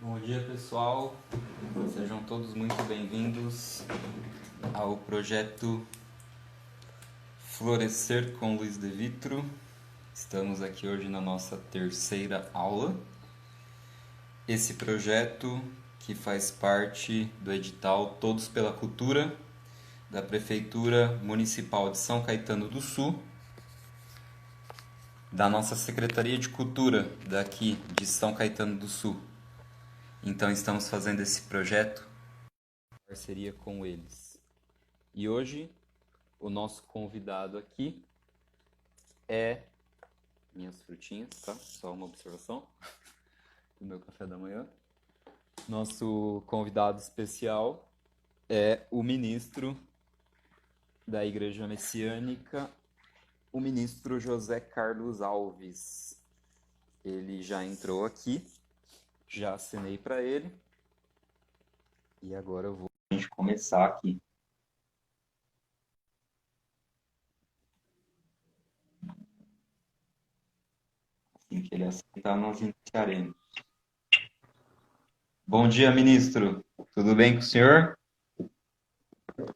Bom dia, pessoal. Sejam todos muito bem-vindos ao projeto Florescer com Luiz de Vitro. Estamos aqui hoje na nossa terceira aula. Esse projeto que faz parte do edital Todos pela Cultura da Prefeitura Municipal de São Caetano do Sul, da nossa Secretaria de Cultura daqui de São Caetano do Sul. Então estamos fazendo esse projeto em parceria com eles. E hoje o nosso convidado aqui é minhas frutinhas, tá? Só uma observação do meu café da manhã. Nosso convidado especial é o ministro da Igreja Messiânica, o ministro José Carlos Alves. Ele já entrou aqui, já assinei para ele e agora eu vou a gente começar aqui. Assim que ele aceitar, nós iniciaremos. Bom dia, ministro. Tudo bem com o senhor?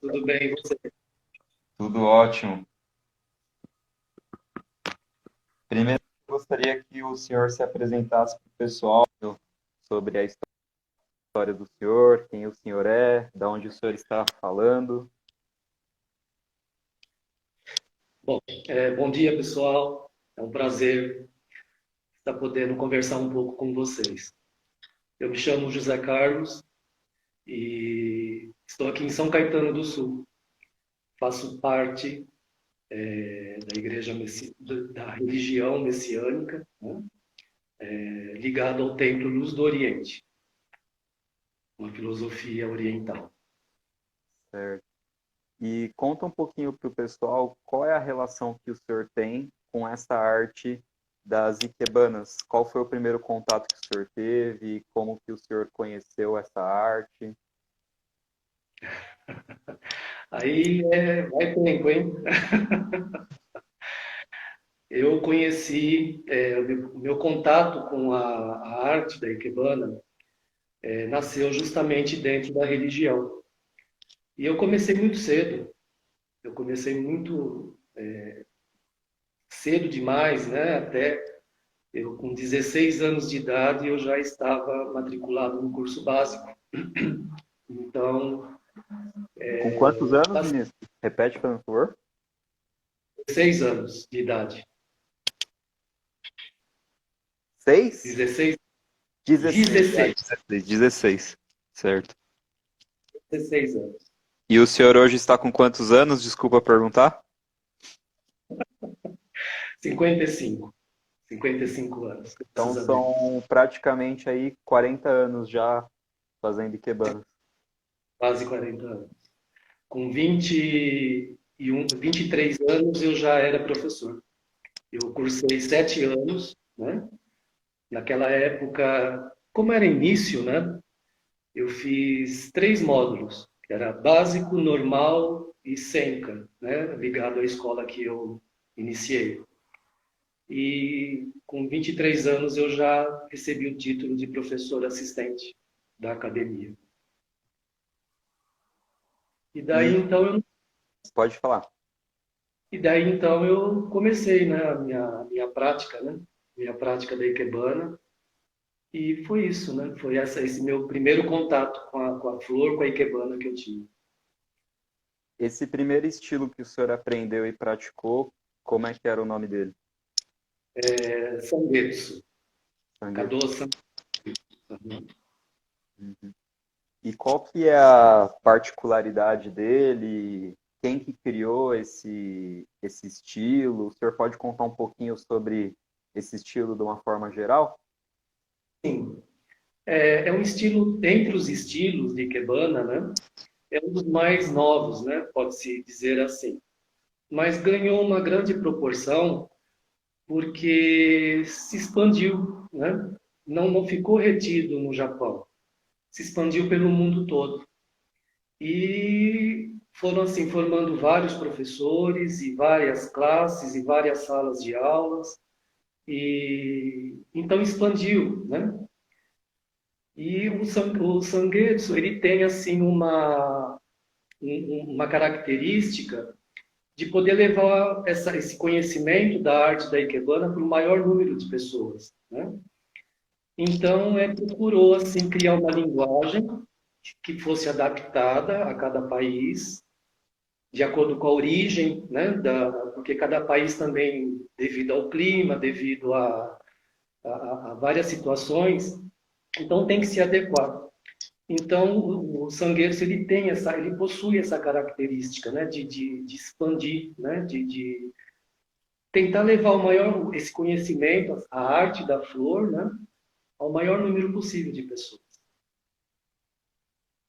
Tudo bem, e você? Tudo ótimo. Primeiro, eu gostaria que o senhor se apresentasse para o pessoal sobre a história do senhor, quem o senhor é, de onde o senhor está falando. Bom, bom dia, pessoal. É um prazer estar podendo conversar um pouco com vocês. Eu me chamo José Carlos e estou aqui em São Caetano do Sul. Faço parte da igreja da religião messiânica, né? Ligada ao Templo Luz do Oriente, uma filosofia oriental. Certo. E conta um pouquinho para o pessoal qual é a relação que o senhor tem com essa arte das ikebanas. Qual foi o primeiro contato que o senhor teve? Como que o senhor conheceu essa arte? Aí vai tempo, hein? Eu conheci, o meu contato com a arte da Ikebana nasceu justamente dentro da religião. E eu comecei muito cedo. Eu comecei muito cedo demais, né? Até eu, com 16 anos de idade, eu já estava matriculado no curso básico. Então, Com quantos anos, passei ministro? Repete, por favor. 16 anos de idade. 6? 16, 16. 16, 16. Certo. 16 anos. E o senhor hoje está com quantos anos? Desculpa perguntar. 55. 55 anos, Então graças a Deus. são praticamente aí 40 anos já fazendo ikebanas. Quase 40 anos. Com 23 anos eu já era professor. Eu cursei 7 anos, né? Naquela época, como era início, né? Eu fiz 3 módulos, que era básico, normal e Senca, né? Ligado à escola que eu iniciei. E com 23 anos eu já recebi o título de professor assistente da academia. E daí E então eu pode falar. E daí então eu comecei, né, a minha prática, né, minha prática da Ikebana, e foi isso, né, foi esse meu primeiro contato com a flor, com a Ikebana que eu tive. Esse primeiro estilo que o senhor aprendeu e praticou, como é que era o nome dele? Sangetsu, Sangue. Kado Sangetsu. Uhum. E qual que é a particularidade dele? Quem que criou esse estilo? O senhor pode contar um pouquinho sobre esse estilo de uma forma geral? Sim, é um estilo, entre os estilos de Ikebana, né, é um dos mais novos, né, pode-se dizer assim, mas ganhou uma grande proporção porque se expandiu, né? Não ficou retido no Japão, se expandiu pelo mundo todo. E foram assim formando vários professores e várias classes e várias salas de aulas e então expandiu, né? E o Sangetsu, ele tem assim uma característica de poder levar esse conhecimento da arte da Ikebana para o maior número de pessoas, né? Então, procurou assim criar uma linguagem que fosse adaptada a cada país, de acordo com a origem, né? Porque cada país também, devido ao clima, devido a várias situações, então tem que se adequar. Então, o Sangueiros ele possui essa característica, né, de expandir, né, de tentar levar esse conhecimento, a arte da flor, né, ao maior número possível de pessoas.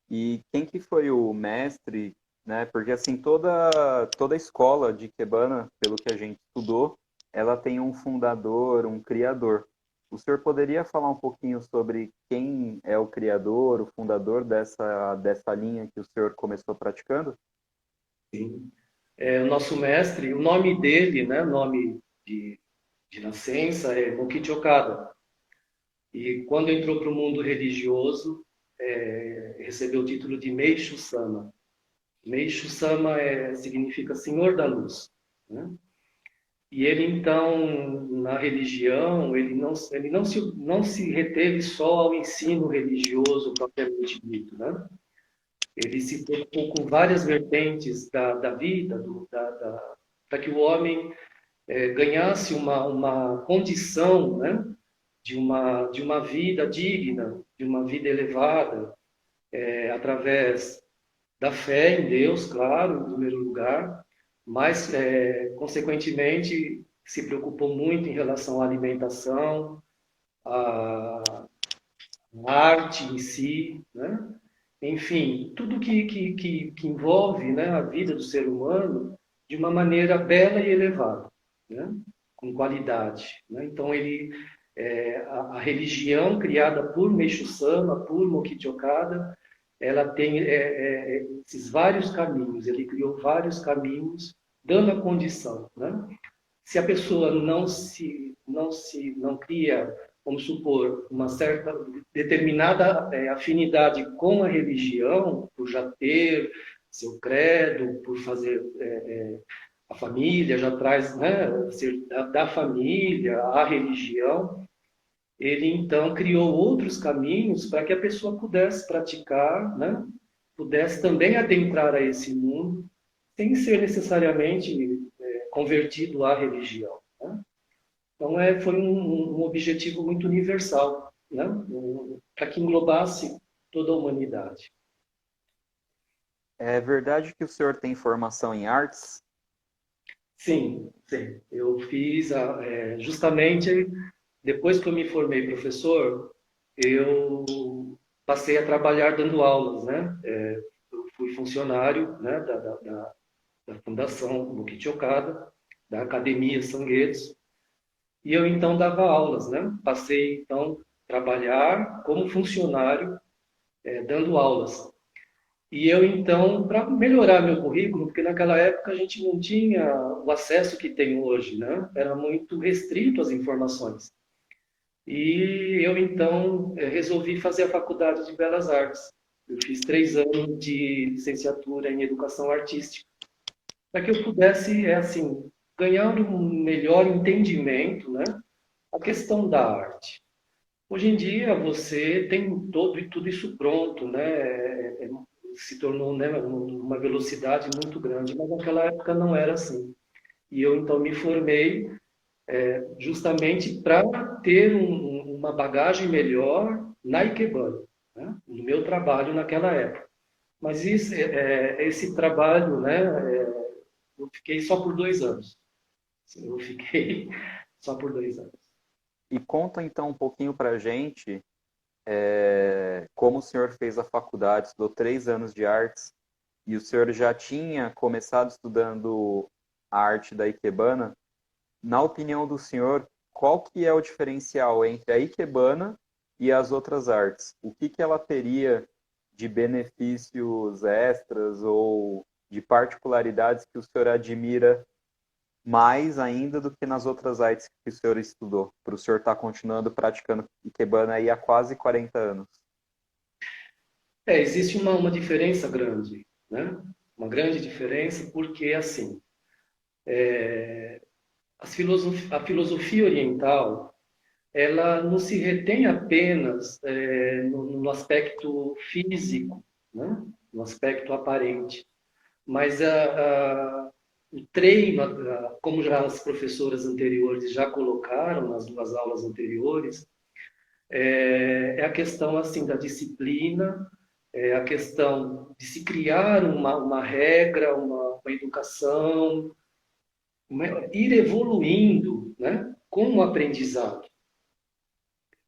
E quem que foi o mestre, né? Porque assim, toda escola de Ikebana, pelo que a gente estudou, ela tem um fundador, um criador. O senhor poderia falar um pouquinho sobre quem é o criador, o fundador dessa linha que o senhor começou praticando? Sim. O nosso mestre, o nome dele, né, nome de, de nascença é Mokichi Okada. E quando entrou para o mundo religioso, recebeu o título de Meishu Sama. Meishu Sama significa Senhor da Luz, né? E ele, então, na religião, não se reteve só ao ensino religioso propriamente dito, né? Ele se preocupou com várias vertentes da vida, para que o homem ganhasse uma condição, né? De uma vida digna, de uma vida elevada, através da fé em Deus, claro, em primeiro lugar, mas, consequentemente, se preocupou muito em relação à alimentação, à arte em si, né? Enfim, tudo que envolve, né, a vida do ser humano de uma maneira bela e elevada, né? Com qualidade, né? Então, a religião criada por Meishu Sama, por Mokichi Okada, ela tem esses vários caminhos, ele criou vários caminhos, dando a condição, né? Se a pessoa não cria, vamos supor, uma certa determinada afinidade com a religião, por já ter seu credo, por fazer a família, já traz, né, ser da família, a religião, ele então criou outros caminhos para que a pessoa pudesse praticar, né, pudesse também adentrar a esse mundo, sem ser necessariamente convertido à religião, né? Então, foi um objetivo muito universal, né? Para que englobasse toda a humanidade. É verdade que o senhor tem formação em artes? Sim, sim. Eu fiz, justamente depois que eu me formei professor, eu passei a trabalhar dando aulas, né? Eu fui funcionário, né, da Fundação Bukichi Okada, da Academia Sanguedes, e eu então dava aulas, né? Passei então a trabalhar como funcionário, dando aulas. E eu então, para melhorar meu currículo, porque naquela época a gente não tinha o acesso que tem hoje, né? Era muito restrito as informações. E eu então resolvi fazer a Faculdade de Belas Artes. Eu fiz 3 anos de licenciatura em Educação Artística, para que eu pudesse, assim, ganhar um melhor entendimento, né? A questão da arte. Hoje em dia você tem todo e tudo isso pronto, né? Se tornou, né, uma velocidade muito grande, mas naquela época não era assim. E eu então me formei justamente para ter uma bagagem melhor na Ikebana, né? No meu trabalho naquela época. Mas esse trabalho, né, eu fiquei só por 2 anos. Eu fiquei só por 2 anos. E conta então um pouquinho para a gente como o senhor fez a faculdade, estudou 3 anos de artes, e o senhor já tinha começado estudando a arte da Ikebana. Na opinião do senhor, qual que é o diferencial entre a Ikebana e as outras artes? O que que ela teria de benefícios extras ou de particularidades que o senhor admira mais ainda do que nas outras artes que o senhor estudou, para o senhor estar continuando praticando Ikebana aí há quase 40 anos? Existe uma diferença grande, né? Uma grande diferença, porque, assim, a filosofia oriental, ela não se retém apenas no aspecto físico, né? No aspecto aparente, mas o treino, como já as professoras anteriores já colocaram nas duas aulas anteriores, é a questão assim da disciplina, é a questão de se criar uma regra, uma educação, ir evoluindo, né, com o aprendizado.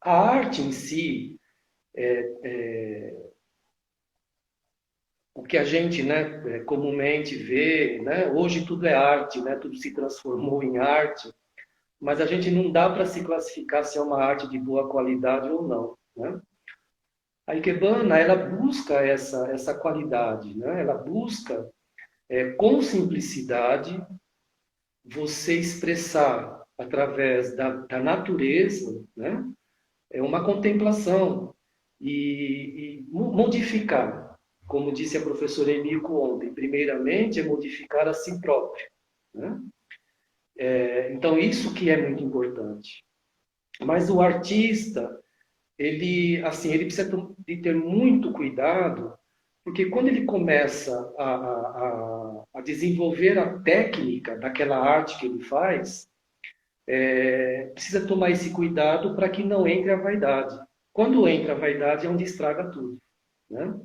A arte em si, o que a gente, né, comumente vê, né, hoje tudo é arte, né, tudo se transformou em arte, mas a gente não dá para se classificar se é uma arte de boa qualidade ou não, né? A Ikebana, ela busca essa qualidade, né? Ela busca, com simplicidade, você expressar através da natureza, né? É uma contemplação e modificar, como disse a professora Emiko ontem, primeiramente é modificar a si próprio, né? Então, isso que é muito importante. Mas o artista, ele, assim, ele precisa de ter muito cuidado, porque quando ele começa a desenvolver a técnica daquela arte que ele faz, precisa tomar esse cuidado para que não entre a vaidade. Quando entra a vaidade é onde estraga tudo, né?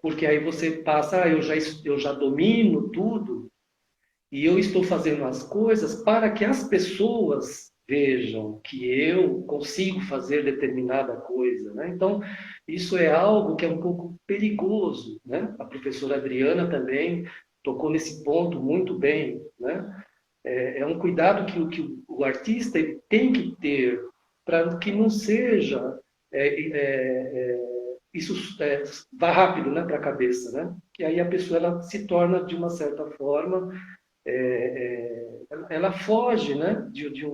Porque aí você passa, eu já domino tudo, e eu estou fazendo as coisas para que as pessoas vejam que eu consigo fazer determinada coisa, né? Então, isso é algo que é um pouco perigoso, né? A professora Adriana também tocou nesse ponto muito bem, né? É um cuidado que o artista ele tem que ter para que não seja isso vá rápido, né, para a cabeça, né? E aí a pessoa ela se torna de uma certa forma ela foge, né, de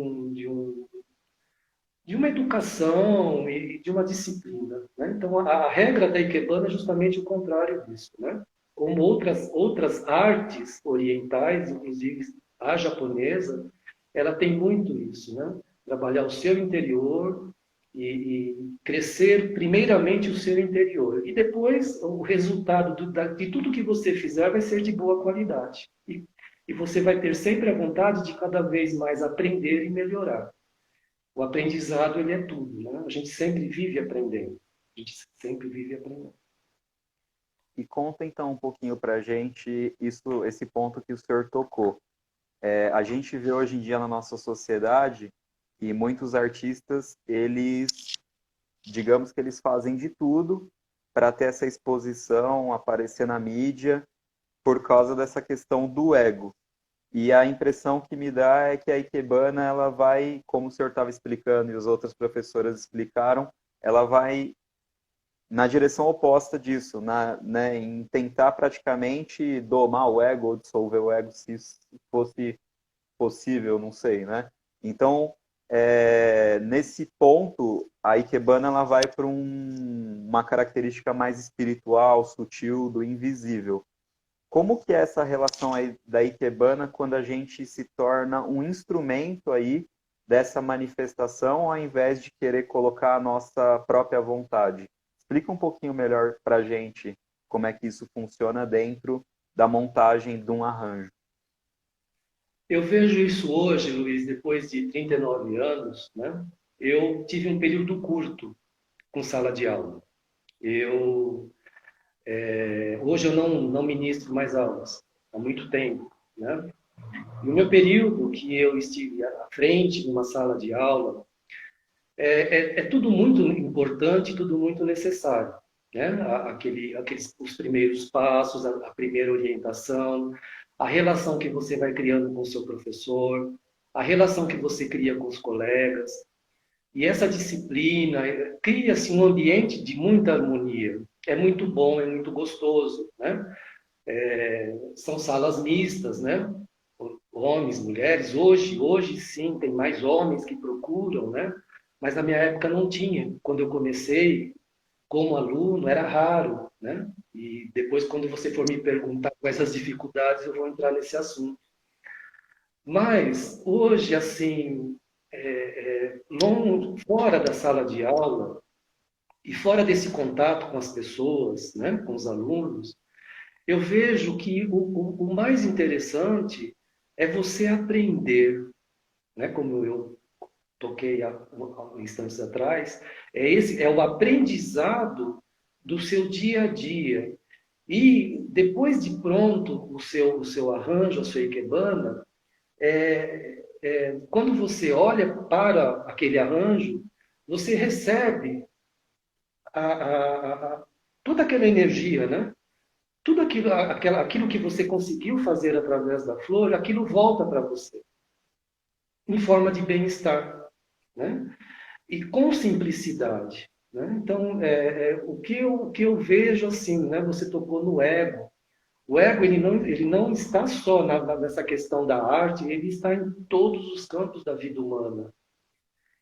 uma educação e de uma disciplina, né? Então, a regra da Ikebana é justamente o contrário disso, né? Como outras artes orientais, inclusive a japonesa, ela tem muito isso, né? Trabalhar o seu interior e crescer primeiramente o seu interior. E depois o resultado de tudo que você fizer vai ser de boa qualidade. E você vai ter sempre a vontade de cada vez mais aprender e melhorar. O aprendizado, ele é tudo, né? A gente sempre vive aprendendo. A gente sempre vive aprendendo. E conta então um pouquinho para a gente esse ponto que o senhor tocou. A gente vê hoje em dia na nossa sociedade que muitos artistas, digamos que eles fazem de tudo para ter essa exposição, aparecer na mídia, por causa dessa questão do ego. E a impressão que me dá é que a Ikebana, ela vai, como o senhor estava explicando e os outros professoras explicaram, ela vai na direção oposta disso, né, em tentar praticamente domar o ego ou dissolver o ego, se isso fosse possível, não sei, né? Então, nesse ponto, a Ikebana ela vai para uma característica mais espiritual, sutil, do invisível. Como que é essa relação aí da Ikebana quando a gente se torna um instrumento aí dessa manifestação ao invés de querer colocar a nossa própria vontade? Explica um pouquinho melhor para a gente como é que isso funciona dentro da montagem de um arranjo. Eu vejo isso hoje, Luiz, depois de 39 anos, né? Eu tive um período curto com sala de aula. Hoje eu não ministro mais aulas, há muito tempo, né? No meu período que eu estive à frente de uma sala de aula, é tudo muito importante, tudo muito necessário, né? Os primeiros passos, a primeira orientação, a relação que você vai criando com o seu professor, a relação que você cria com os colegas. E essa disciplina cria-se um ambiente de muita harmonia. É muito bom, é muito gostoso, né? São salas mistas, né? Homens, mulheres. Hoje sim, tem mais homens que procuram, né? Mas na minha época não tinha. Quando eu comecei, como aluno, era raro, né? E depois, quando você for me perguntar quais as dificuldades, eu vou entrar nesse assunto. Mas, hoje, assim, fora da sala de aula e fora desse contato com as pessoas, né, com os alunos, eu vejo que o mais interessante é você aprender, né, como eu toquei há instantes atrás, é o aprendizado do seu dia a dia. E depois de pronto o seu arranjo, a sua ikebana, quando você olha para aquele arranjo, você recebe toda aquela energia, né? Tudo aquilo que você conseguiu fazer através da flor, aquilo volta para você, em forma de bem-estar, né? E com simplicidade, né? Então, o que eu vejo assim, né? Você tocou no ego. O ego ele não está só nessa questão da arte, ele está em todos os campos da vida humana.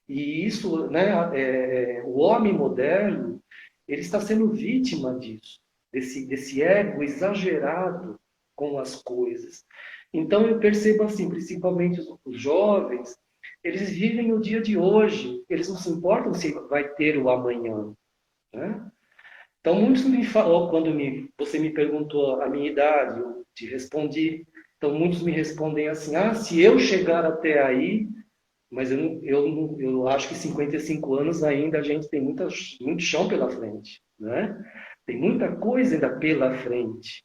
E isso, né? O homem moderno, ele está sendo vítima disso, desse ego exagerado com as coisas. Então eu percebo assim, principalmente os jovens, eles vivem o dia de hoje, eles não se importam se vai ter o amanhã, né? Então muitos me falam, quando você me perguntou a minha idade, eu te respondi. Então muitos me respondem assim: ah, se eu chegar até aí, mas eu acho que 55 anos ainda a gente tem muito chão pela frente, né? Tem muita coisa ainda pela frente.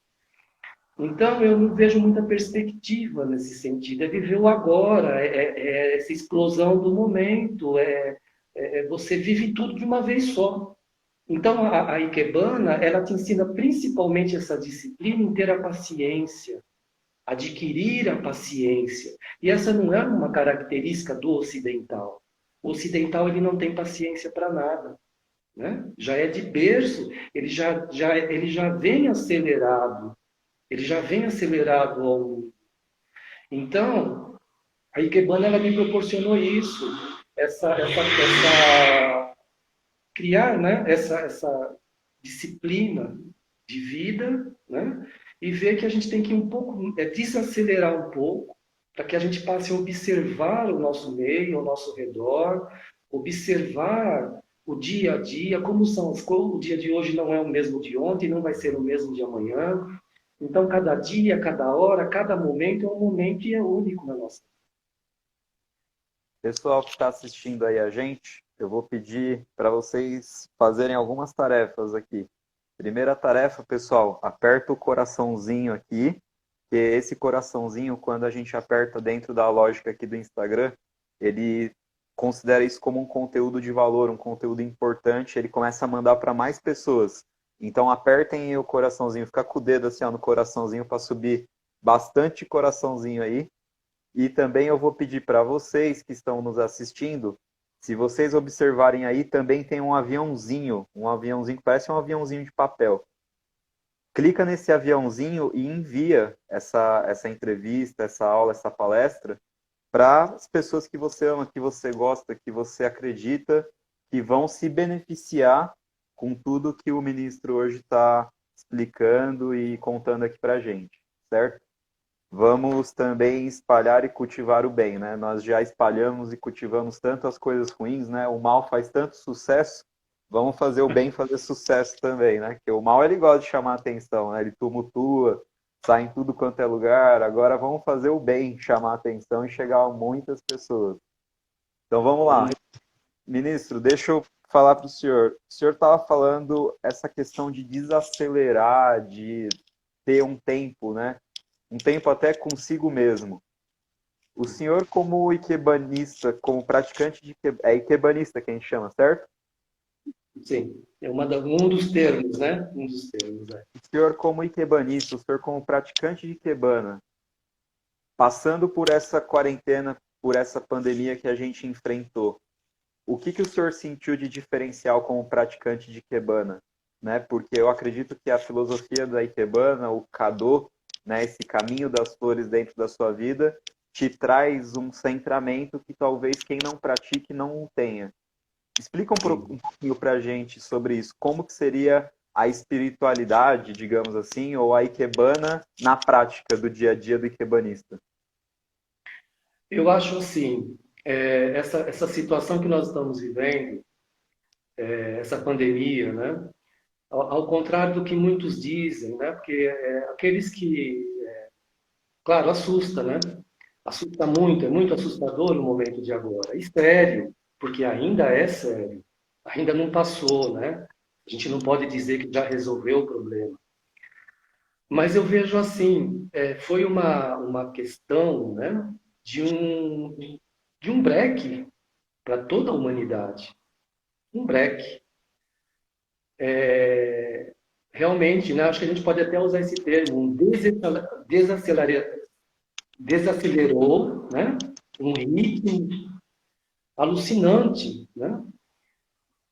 Então, eu não vejo muita perspectiva nesse sentido. É viver o agora, é essa explosão do momento, você vive tudo de uma vez só. Então, a Ikebana, ela te ensina principalmente essa disciplina em ter a paciência, adquirir a paciência. E essa não é uma característica do ocidental. O ocidental ele não tem paciência para nada, né? Já é de berço, ele já vem acelerado, ele já vem acelerado ao mundo. Então, a Ikebana ela me proporcionou isso, criar, né, essa disciplina de vida, né, e ver que a gente tem que um pouco desacelerar um pouco para que a gente passe a observar o nosso meio, ao nosso redor, observar o dia a dia, como são as coisas. O dia de hoje não é o mesmo de ontem, não vai ser o mesmo de amanhã. Então, cada dia, cada hora, cada momento é um momento e é único na nossa. Pessoal que está assistindo aí a gente, eu vou pedir para vocês fazerem algumas tarefas aqui. Primeira tarefa, pessoal, aperta o coraçãozinho aqui, que esse coraçãozinho, quando a gente aperta dentro da lógica aqui do Instagram, ele considera isso como um conteúdo de valor, um conteúdo importante, ele começa a mandar para mais pessoas. Então apertem o coraçãozinho, fica com o dedo assim ó, no coraçãozinho para subir bastante coraçãozinho aí. E também eu vou pedir para vocês que estão nos assistindo, se vocês observarem aí, também tem um aviãozinho que parece um aviãozinho de papel. Clica nesse aviãozinho e envia essa entrevista, essa aula, essa palestra para as pessoas que você ama, que você gosta, que você acredita que vão se beneficiar com tudo que o ministro hoje está explicando e contando aqui para a gente, certo? Vamos também espalhar e cultivar o bem, né? Nós já espalhamos e cultivamos tantas coisas ruins, né? O mal faz tanto sucesso, vamos fazer o bem fazer sucesso também, né? Porque o mal ele gosta de chamar atenção, né? Ele tumultua, sai em tudo quanto é lugar. Agora vamos fazer o bem chamar atenção e chegar a muitas pessoas. Então vamos lá. Ministro, deixa eu falar para o senhor. O senhor estava falando essa questão de desacelerar, de ter um tempo, né? Um tempo até consigo mesmo. O senhor, como ikebanista, como praticante de ikebanista que a gente chama, certo? Sim, um dos termos, né? Um dos termos, é. O senhor, como ikebanista, o senhor, como praticante de ikebana, passando por essa quarentena, por essa pandemia que a gente enfrentou, o que o senhor sentiu de diferencial como praticante de ikebana? Né? Porque eu acredito que a filosofia da ikebana, o Kado, né, esse caminho das flores dentro da sua vida, te traz um centramento que talvez quem não pratique não tenha. Explica um pouquinho para a gente sobre isso. Como que seria a espiritualidade, digamos assim, ou a ikebana na prática do dia a dia do ikebanista? Eu acho assim, essa situação que nós estamos vivendo, essa pandemia, né? Ao contrário do que muitos dizem, né? Porque aqueles que, claro, assusta, né? Assusta muito, é muito assustador o momento de agora. E sério, porque ainda é sério. Ainda não passou, né? A gente não pode dizer que já resolveu o problema. Mas eu vejo assim, foi uma questão, né, de um breque para toda a humanidade. Um breque. Realmente, né, acho que a gente pode até usar esse termo, desacelerou, né, um ritmo alucinante, né,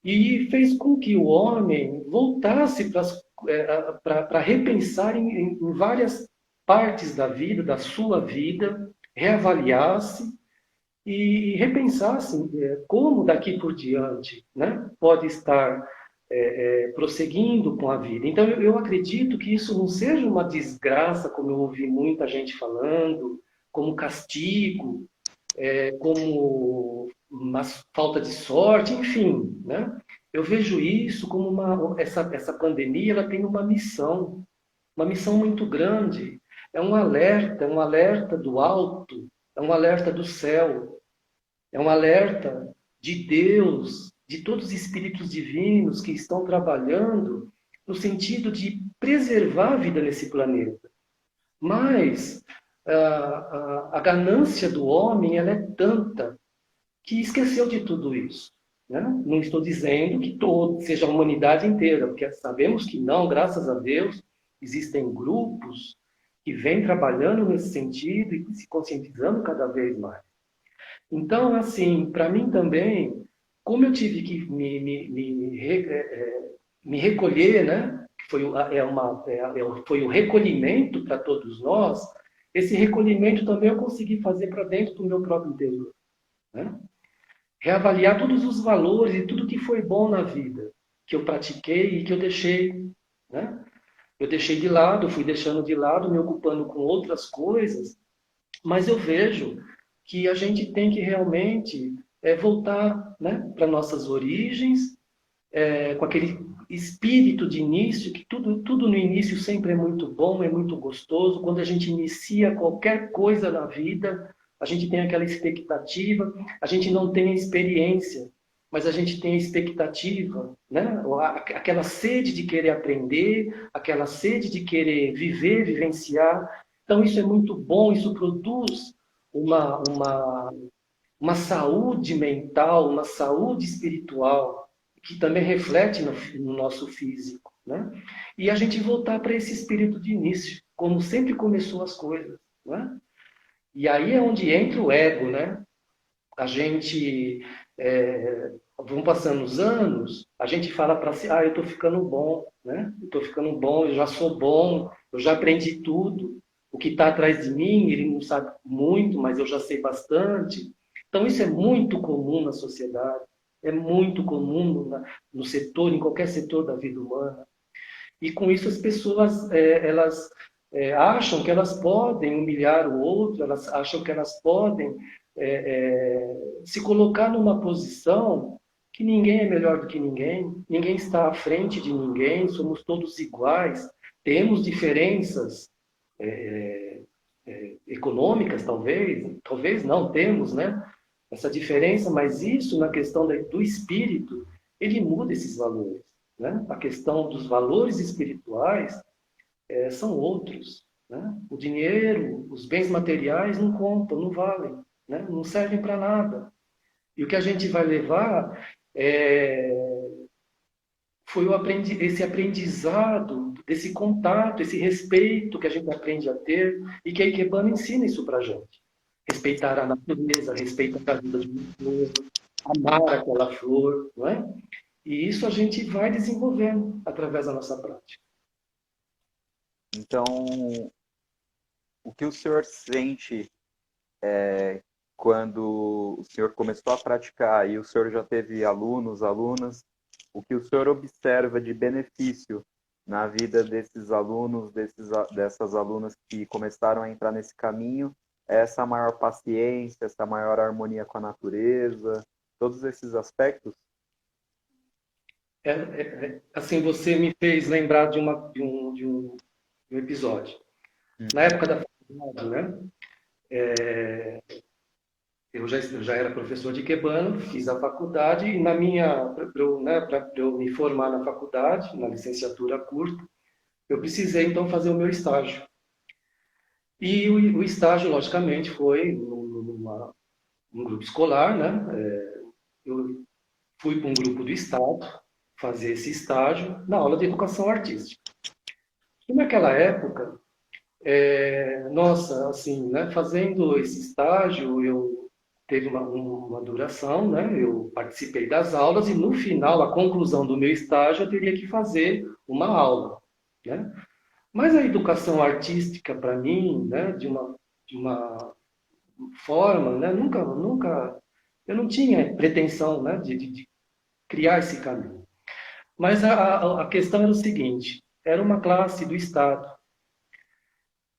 e fez com que o homem voltasse para repensar em várias partes da vida, da sua vida, reavaliasse e repensasse como daqui por diante, né, pode estar prosseguindo com a vida. Então, eu acredito que isso não seja uma desgraça, como eu ouvi muita gente falando, como castigo, como uma falta de sorte, enfim, né? Eu vejo isso como essa pandemia, ela tem uma missão muito grande. É um alerta do alto, é um alerta do céu, é um alerta de Deus, de todos os espíritos divinos que estão trabalhando no sentido de preservar a vida nesse planeta. Mas a ganância do homem ela é tanta que esqueceu de tudo isso. Né? Não estou dizendo que todo, seja a humanidade inteira, porque sabemos que não, graças a Deus, existem grupos que vêm trabalhando nesse sentido e se conscientizando cada vez mais. Então, assim, para mim também, como eu tive que me recolher, né? Foi o recolhimento para todos nós, esse recolhimento também eu consegui fazer para dentro do meu próprio interior. Né? Reavaliar todos os valores e tudo que foi bom na vida, que eu pratiquei e que eu deixei. Né? Eu deixei de lado, fui deixando de lado, me ocupando com outras coisas, mas eu vejo que a gente tem que realmente voltar, né, para nossas origens, com aquele espírito de início, que tudo no início sempre é muito bom, é muito gostoso. Quando a gente inicia qualquer coisa na vida, a gente tem aquela expectativa, a gente não tem a experiência, mas a gente tem a expectativa, né? Aquela sede de querer aprender, aquela sede de querer viver, vivenciar. Então, isso é muito bom, isso produz uma, uma, uma saúde mental, uma saúde espiritual, que também reflete no nosso físico. Né? E a gente voltar para esse espírito de início, como sempre começou as coisas. Né? E aí é onde entra o ego, né? A gente, vão passando os anos, a gente fala para si, eu estou ficando bom, né? Eu estou ficando bom, eu já sou bom, eu já aprendi tudo. O que está atrás de mim, ele não sabe muito, mas eu já sei bastante. Então, isso é muito comum na sociedade, é muito comum no setor, em qualquer setor da vida humana. E com isso as pessoas, elas acham que elas podem humilhar o outro, elas acham que elas podem se colocar numa posição que ninguém é melhor do que ninguém, ninguém está à frente de ninguém, somos todos iguais, temos diferenças econômicas, talvez não temos, né? Essa diferença, mas isso na questão do espírito, ele muda esses valores. Né? A questão dos valores espirituais são outros. Né? O dinheiro, os bens materiais não contam, não valem, né? Não servem para nada. E o que a gente vai levar foi esse aprendizado, esse contato, esse respeito que a gente aprende a ter e que a Ikebana ensina isso para a gente. Respeitar a natureza, respeitar a vida de uma flor, amar aquela flor, não é? E isso a gente vai desenvolvendo através da nossa prática. Então, o que o senhor sente quando o senhor começou a praticar e o senhor já teve alunos, alunas, o que o senhor observa de benefício na vida desses alunos, dessas alunas que começaram a entrar nesse caminho, é essa maior paciência, essa maior harmonia com a natureza, todos esses aspectos? Assim, você me fez lembrar de um episódio. Na época da faculdade, né? Eu já era professor de Ikebana, fiz a faculdade e para eu me formar na faculdade, na licenciatura curta, eu precisei então fazer o meu estágio. E o estágio, logicamente, foi num grupo escolar, né? Eu fui para um grupo do Estado fazer esse estágio na aula de educação artística. E naquela época, nossa, assim, né? Fazendo esse estágio, eu teve uma duração, né? Eu participei das aulas e no final, a conclusão do meu estágio, eu teria que fazer uma aula, né? Mas a educação artística, para mim, né, de uma forma, né, eu não tinha pretensão, né, de criar esse caminho. Mas a questão era o seguinte, era uma classe do Estado.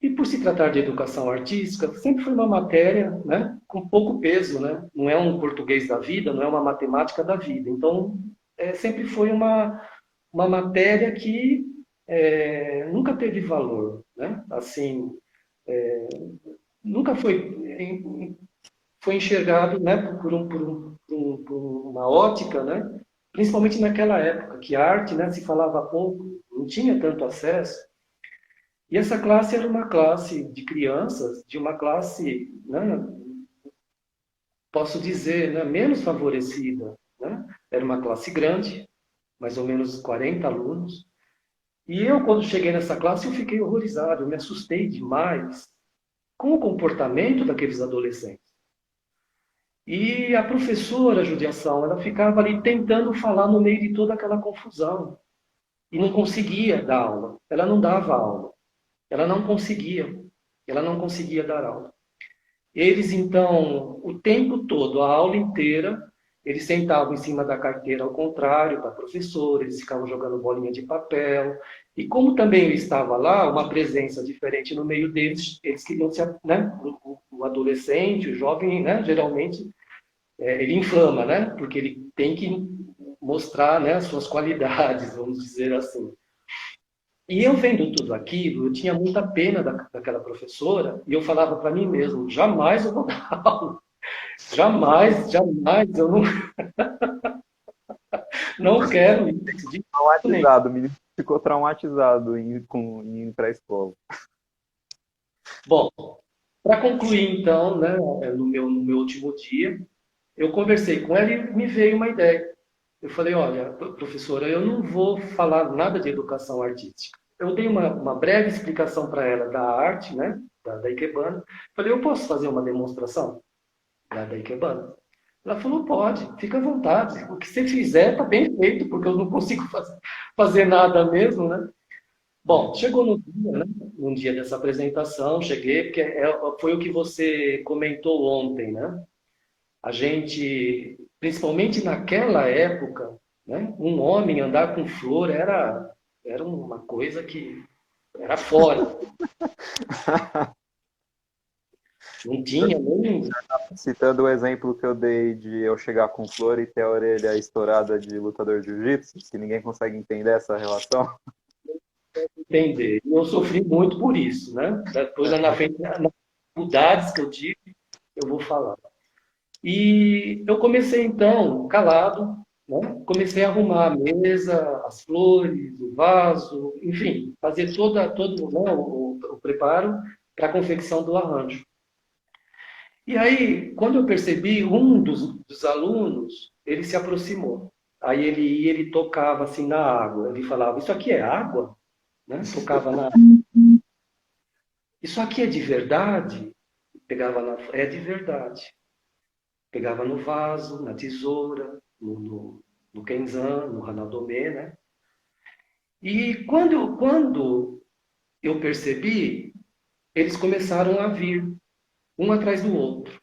E por se tratar de educação artística, sempre foi uma matéria, né, com pouco peso, né? Não é um português da vida, não é uma matemática da vida. Então, sempre foi uma matéria que nunca teve valor, né? Assim, nunca foi enxergado, né, por uma ótica, né? Principalmente naquela época, que a arte, né, se falava pouco, não tinha tanto acesso. E essa classe era uma classe de crianças, de uma classe, né, posso dizer, né, menos favorecida, né? Era uma classe grande, mais ou menos 40 alunos. E eu, quando cheguei nessa classe, eu fiquei horrorizado, eu me assustei demais com o comportamento daqueles adolescentes. E a professora, a judiação, ela ficava ali tentando falar no meio de toda aquela confusão. E não conseguia dar aula. Ela não dava aula. Ela não conseguia. Ela não conseguia dar aula. Eles, então, o tempo todo, a aula inteira, eles sentavam em cima da carteira ao contrário para a professora, eles ficavam jogando bolinha de papel. E como também eu estava lá, uma presença diferente no meio deles, eles queriam se, né, o adolescente, o jovem, né, geralmente, ele inflama, né, porque ele tem que mostrar, né, as suas qualidades, vamos dizer assim. E eu vendo tudo aquilo, eu tinha muita pena daquela professora, e eu falava para mim mesmo, jamais eu vou dar aula. Jamais, jamais, eu não quero isso de jeito nenhum. Traumatizado, o menino ficou traumatizado em ir para a escola. Bom, para concluir então, né, no meu último dia, eu conversei com ela e me veio uma ideia. Eu falei, olha, professora, eu não vou falar nada de educação artística. Eu dei uma breve explicação para ela da arte, né, da Ikebana. Falei, eu posso fazer uma demonstração da Ikebana? Ela falou, pode, fica à vontade. O que você fizer está bem feito, porque eu não consigo fazer nada mesmo, né? Bom, chegou no dia, né? No dia dessa apresentação, cheguei, porque foi o que você comentou ontem, né? A gente, principalmente naquela época, né? Um homem andar com flor era uma coisa que era fora. Não tinha nem... Citando o exemplo que eu dei de eu chegar com flor e ter a orelha estourada de lutador de jiu-jitsu, que ninguém consegue entender essa relação. Entender. Eu sofri muito por isso, né? Depois, na frente, nas dificuldades que eu tive, eu vou falar. E eu comecei, então, calado, né? Comecei a arrumar a mesa, as flores, o vaso, enfim, fazer todo, né, o preparo para a confecção do arranjo. E aí, quando eu percebi, um dos alunos, ele se aproximou. Aí ele tocava assim na água. Ele falava, isso aqui é água? Né? Tocava na água. Isso aqui é de verdade? É de verdade. Pegava no vaso, na tesoura, no kenzan, no hanadome, né? E quando eu percebi, eles começaram a vir, um atrás do outro.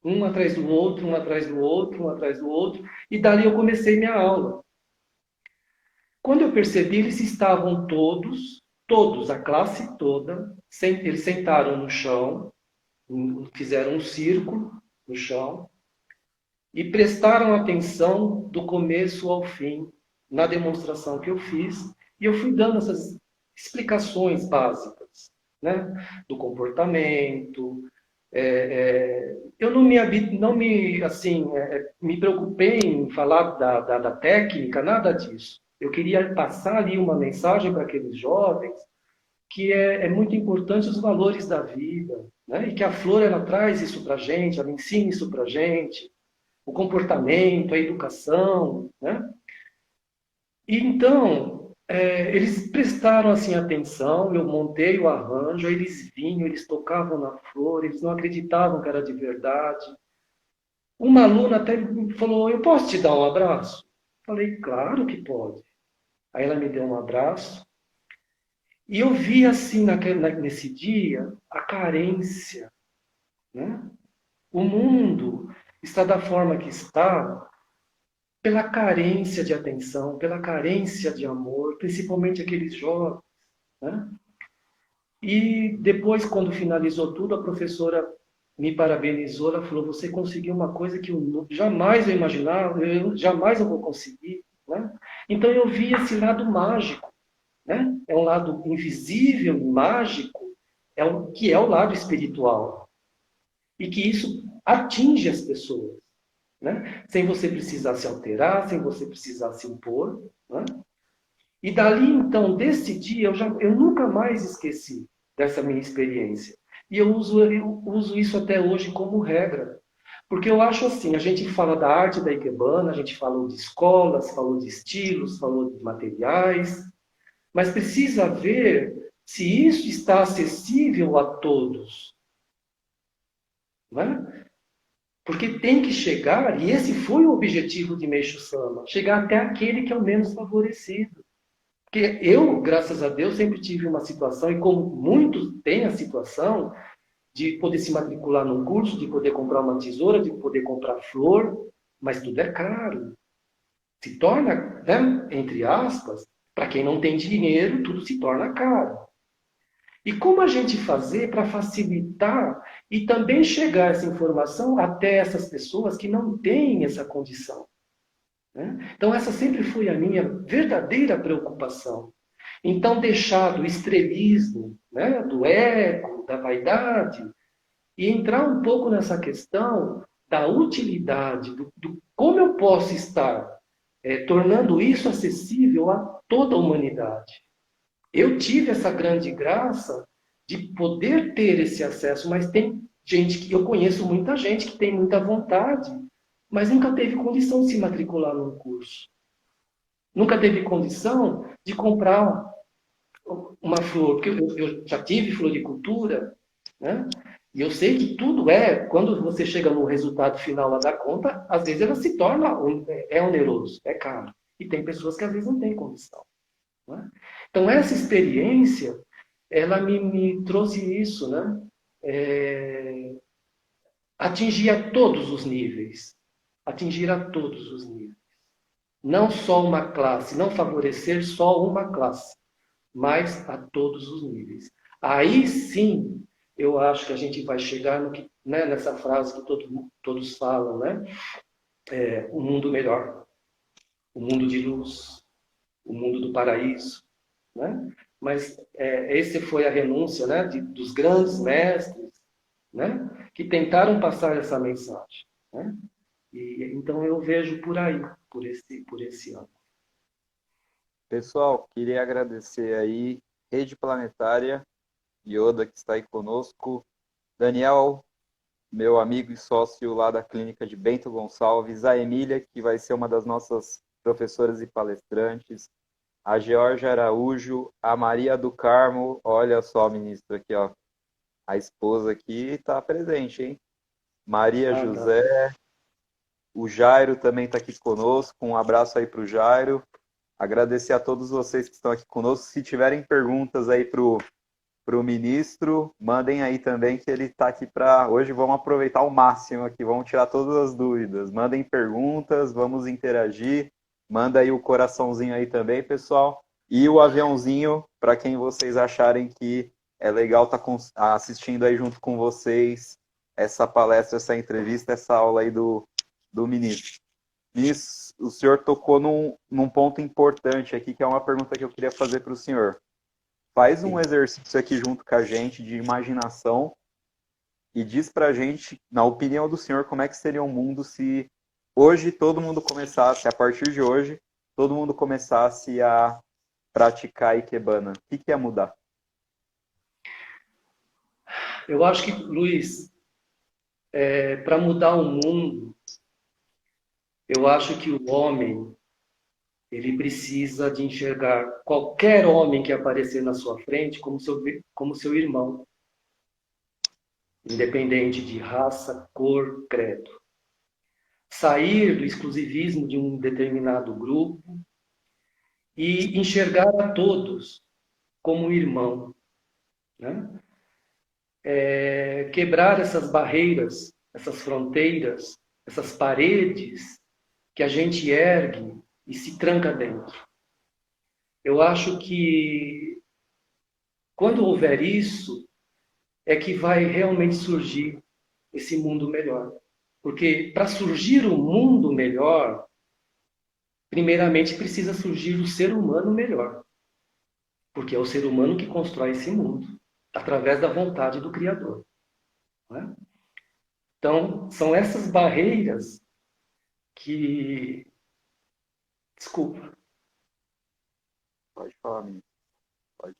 um atrás do outro, um atrás do outro, um atrás do outro, e dali eu comecei minha aula. Quando eu percebi, eles estavam todos, a classe toda, eles sentaram no chão, fizeram um círculo no chão, e prestaram atenção do começo ao fim na demonstração que eu fiz, e eu fui dando essas explicações básicas, né, do comportamento. Eu me preocupei em falar da técnica, nada disso. Eu queria passar ali uma mensagem para aqueles jovens que é muito importante os valores da vida, né? E que a flor ela traz isso para a gente, ela ensina isso para a gente, o comportamento, a educação, né? E então, eles prestaram assim atenção, eu montei o arranjo, aí eles vinham, eles tocavam na flor, eles não acreditavam que era de verdade. Uma aluna até me falou, eu posso te dar um abraço? Falei, claro que pode. Aí ela me deu um abraço, e eu vi assim nesse dia a carência, né? O mundo está da forma que está pela carência de atenção, pela carência de amor, principalmente aqueles jovens, né? E depois, quando finalizou tudo, a professora me parabenizou. Ela falou: "Você conseguiu uma coisa que eu jamais eu imaginava, jamais eu vou conseguir", né? Então eu vi esse lado mágico, né? É um lado invisível, mágico, que é o lado espiritual e que isso atinge as pessoas, né? Sem você precisar se alterar, sem você precisar se impor, né? E dali, então, desse dia, eu nunca mais esqueci dessa minha experiência. E eu uso isso até hoje como regra. Porque eu acho assim, a gente fala da arte da Ikebana, a gente falou de escolas, falou de estilos, falou de materiais, mas precisa ver se isso está acessível a todos, né? Porque tem que chegar, e esse foi o objetivo de Meixo Sama, chegar até aquele que é o menos favorecido. Porque eu, graças a Deus, sempre tive uma situação, e como muitos têm a situação, de poder se matricular num curso, de poder comprar uma tesoura, de poder comprar flor, mas tudo é caro. Se torna, né, entre aspas, para quem não tem dinheiro, tudo se torna caro. E como a gente fazer para facilitar e também chegar essa informação até essas pessoas que não têm essa condição? Né? Então, essa sempre foi a minha verdadeira preocupação. Então, deixar do estrelismo, né, do ego, da vaidade, e entrar um pouco nessa questão da utilidade, do como eu posso estar tornando isso acessível a toda a humanidade. Eu tive essa grande graça de poder ter esse acesso, mas tem gente que eu conheço muita gente que tem muita vontade, mas nunca teve condição de se matricular num curso. Nunca teve condição de comprar uma flor, porque eu já tive floricultura, né? E eu sei que tudo quando você chega no resultado final lá da conta, às vezes ela se torna oneroso, é caro. E tem pessoas que às vezes não têm condição. Né? Então, essa experiência, ela me trouxe isso, né? Atingir a todos os níveis. Atingir a todos os níveis. Não só uma classe, não favorecer só uma classe, mas a todos os níveis. Aí sim, eu acho que a gente vai chegar no que, né, nessa frase que todos falam, né? Um mundo melhor, um mundo de luz, o mundo do paraíso, né? Mas esse foi a renúncia, né, dos grandes mestres, né, que tentaram passar essa mensagem, né? E então eu vejo por aí, por esse ano. Pessoal, queria agradecer aí Rede Planetária, Yoda, que está aí conosco, Daniel, meu amigo e sócio lá da clínica de Bento Gonçalves, a Emília, que vai ser uma das nossas professoras e palestrantes, a Georgia Araújo, a Maria do Carmo, olha só, ministro, aqui, ó, a esposa aqui está presente, hein? Maria José, o Jairo também está aqui conosco, um abraço aí para o Jairo. Agradecer a todos vocês que estão aqui conosco. Se tiverem perguntas aí para o para o ministro. Mandem aí também que ele está aqui para... Hoje vamos aproveitar o máximo aqui, vamos tirar todas as dúvidas. Mandem perguntas, vamos interagir. Manda aí o coraçãozinho aí também, pessoal. E o aviãozinho, para quem vocês acharem que é legal estar assistindo aí junto com vocês essa palestra, essa entrevista, essa aula aí do ministro. Ministro, o senhor tocou num ponto importante aqui, que é uma pergunta que eu queria fazer para o senhor. Faz um exercício aqui junto com a gente de imaginação e diz para a gente, na opinião do senhor, como é que seria um mundo se hoje todo mundo começasse, a partir de hoje, todo mundo começasse a praticar Ikebana. O que ia mudar? Eu acho que, Luiz, para mudar o mundo, eu acho que o homem, ele precisa de enxergar qualquer homem que aparecer na sua frente como seu irmão, independente de raça, cor, credo. Sair do exclusivismo de um determinado grupo e enxergar a todos como irmão, né? Quebrar essas barreiras, essas fronteiras, essas paredes que a gente ergue e se tranca dentro. Eu acho que quando houver isso, é que vai realmente surgir esse mundo melhor. Porque para surgir um mundo melhor, primeiramente precisa surgir o ser humano melhor. Porque é o ser humano que constrói esse mundo, através da vontade do Criador. Não é? Então, são essas barreiras que... Desculpa. Pode falar, ministro. Pode.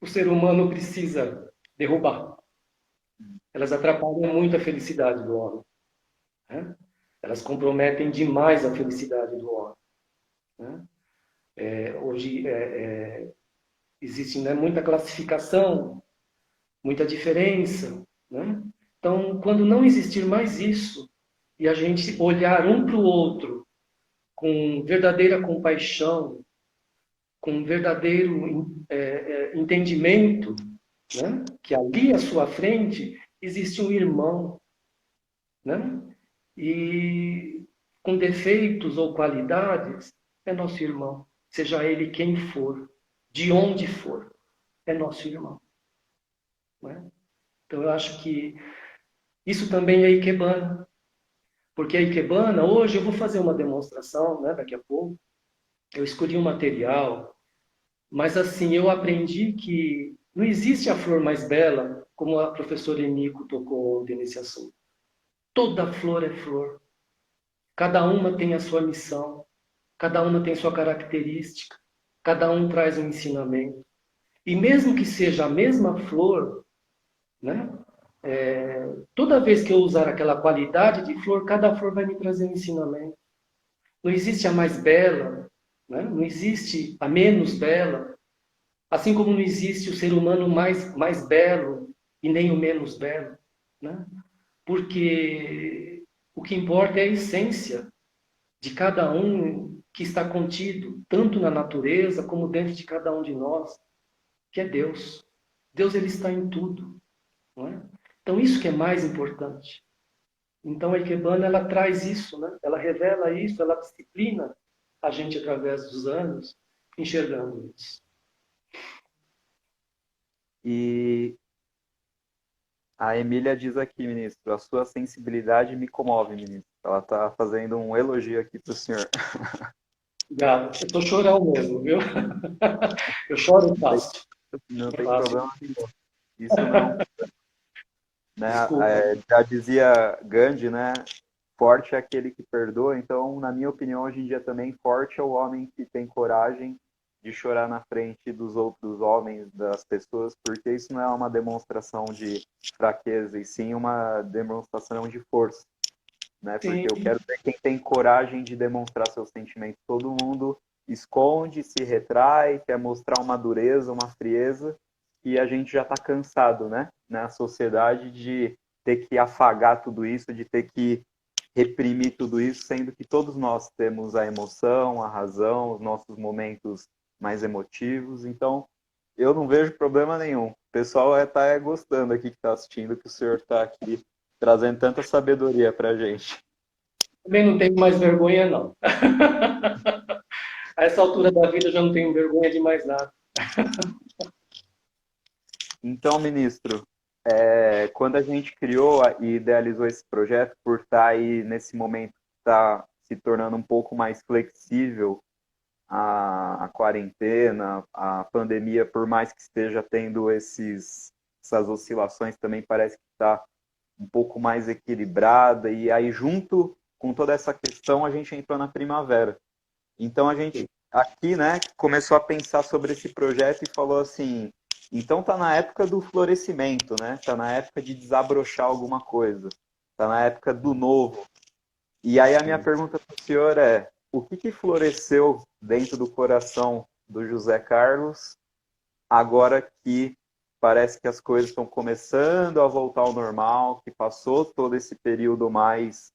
O ser humano precisa derrubar. Elas atrapalham muito a felicidade do homem, né? Elas comprometem demais a felicidade do homem, né? Hoje existe, né, muita classificação, muita diferença, né? Então, quando não existir mais isso, e a gente olhar um para o outro com verdadeira compaixão, com verdadeiro entendimento, né? Que ali à sua frente existe um irmão, né? E com defeitos ou qualidades, é nosso irmão. Seja ele quem for, de onde for, é nosso irmão. Né? Então eu acho que isso também é Ikebana. Porque a Ikebana, hoje eu vou fazer uma demonstração, né, daqui a pouco. Eu escolhi um material, mas assim, eu aprendi que não existe a flor mais bela, como a professora Enico tocou ontem nesse assunto. Toda flor é flor. Cada uma tem a sua missão. Cada uma tem sua característica. Cada um traz um ensinamento. E mesmo que seja a mesma flor, né? Toda vez que eu usar aquela qualidade de flor, cada flor vai me trazer um ensinamento. Não existe a mais bela, né? Não existe a menos bela. Assim como não existe o ser humano mais belo e nem o menos belo, né? Porque o que importa é a essência de cada um que está contido, tanto na natureza como dentro de cada um de nós, que é Deus. Deus, ele está em tudo, não é? Então, isso que é mais importante. Então, a Ikebana, ela traz isso, né? Ela revela isso, ela disciplina a gente através dos anos, enxergando isso. E a Emília diz aqui, ministro, a sua sensibilidade me comove, ministro. Ela está fazendo um elogio aqui para o senhor. Obrigado. Eu estou chorando mesmo, viu? Eu choro fácil. Não É tem fácil. problema nenhum. Isso não, né? Desculpa. Já dizia Gandhi, né? Forte é aquele que perdoa. Então, na minha opinião, hoje em dia também forte é o homem que tem coragem de chorar na frente dos outros homens, das pessoas, porque isso não é uma demonstração de fraqueza, e sim uma demonstração de força, né? Porque eu Sim, quero ver quem tem coragem de demonstrar seus sentimentos. Todo mundo esconde, se retrai, quer mostrar uma dureza, uma frieza, e a gente já está cansado, né? Na sociedade de ter que afagar tudo isso, de ter que reprimir tudo isso, sendo que todos nós temos a emoção, a razão, os nossos momentos mais emotivos. Então, eu não vejo problema nenhum. O pessoal tá gostando aqui que está assistindo, que o senhor está aqui trazendo tanta sabedoria para a gente. Também não tenho mais vergonha, não. A essa altura da vida eu já não tenho vergonha de mais nada. Então, ministro, quando a gente criou e idealizou esse projeto, por estar aí nesse momento, está se tornando um pouco mais flexível a quarentena, a pandemia, por mais que esteja tendo essas oscilações, também parece que está um pouco mais equilibrada, e aí junto com toda essa questão a gente entrou na primavera. Então a gente aqui, né, começou a pensar sobre esse projeto e falou assim, então tá na época do florescimento, né? Tá na época de desabrochar alguma coisa. Tá na época do novo. E aí a minha pergunta para o senhor é, o que floresceu dentro do coração do José Carlos agora que parece que as coisas estão começando a voltar ao normal, que passou todo esse período mais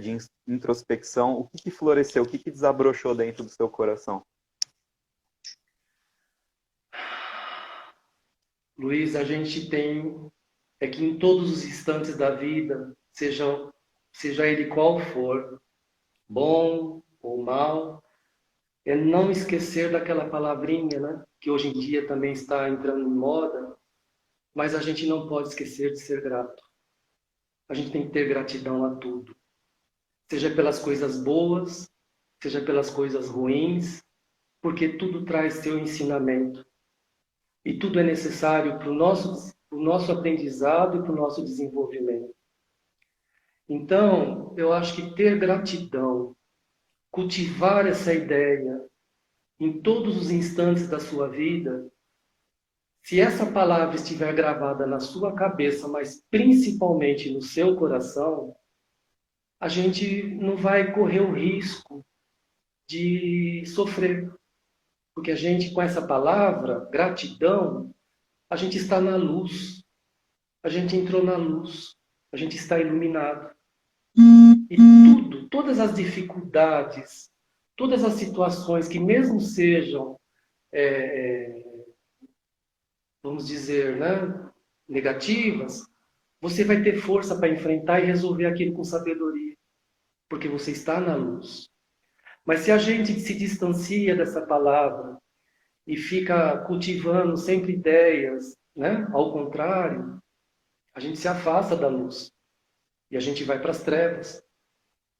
de introspecção, o que floresceu, o que desabrochou dentro do seu coração? Luiz, a gente tem que em todos os instantes da vida, seja ele qual for, bom ou mal, é não esquecer daquela palavrinha, né? Que hoje em dia também está entrando em moda, mas a gente não pode esquecer de ser grato. A gente tem que ter gratidão a tudo. Seja pelas coisas boas, seja pelas coisas ruins, porque tudo traz seu ensinamento. E tudo é necessário para o nosso aprendizado e para o nosso desenvolvimento. Então, eu acho que ter gratidão, cultivar essa ideia em todos os instantes da sua vida, se essa palavra estiver gravada na sua cabeça, mas principalmente no seu coração, a gente não vai correr o risco de sofrer. Porque a gente, com essa palavra, gratidão, a gente está na luz. A gente entrou na luz. A gente está iluminado. E todas as dificuldades, todas as situações que mesmo sejam, vamos dizer, né, negativas, você vai ter força para enfrentar e resolver aquilo com sabedoria. Porque você está na luz. Mas se a gente se distancia dessa palavra e fica cultivando sempre ideias, né? Ao contrário, a gente se afasta da luz e a gente vai para as trevas.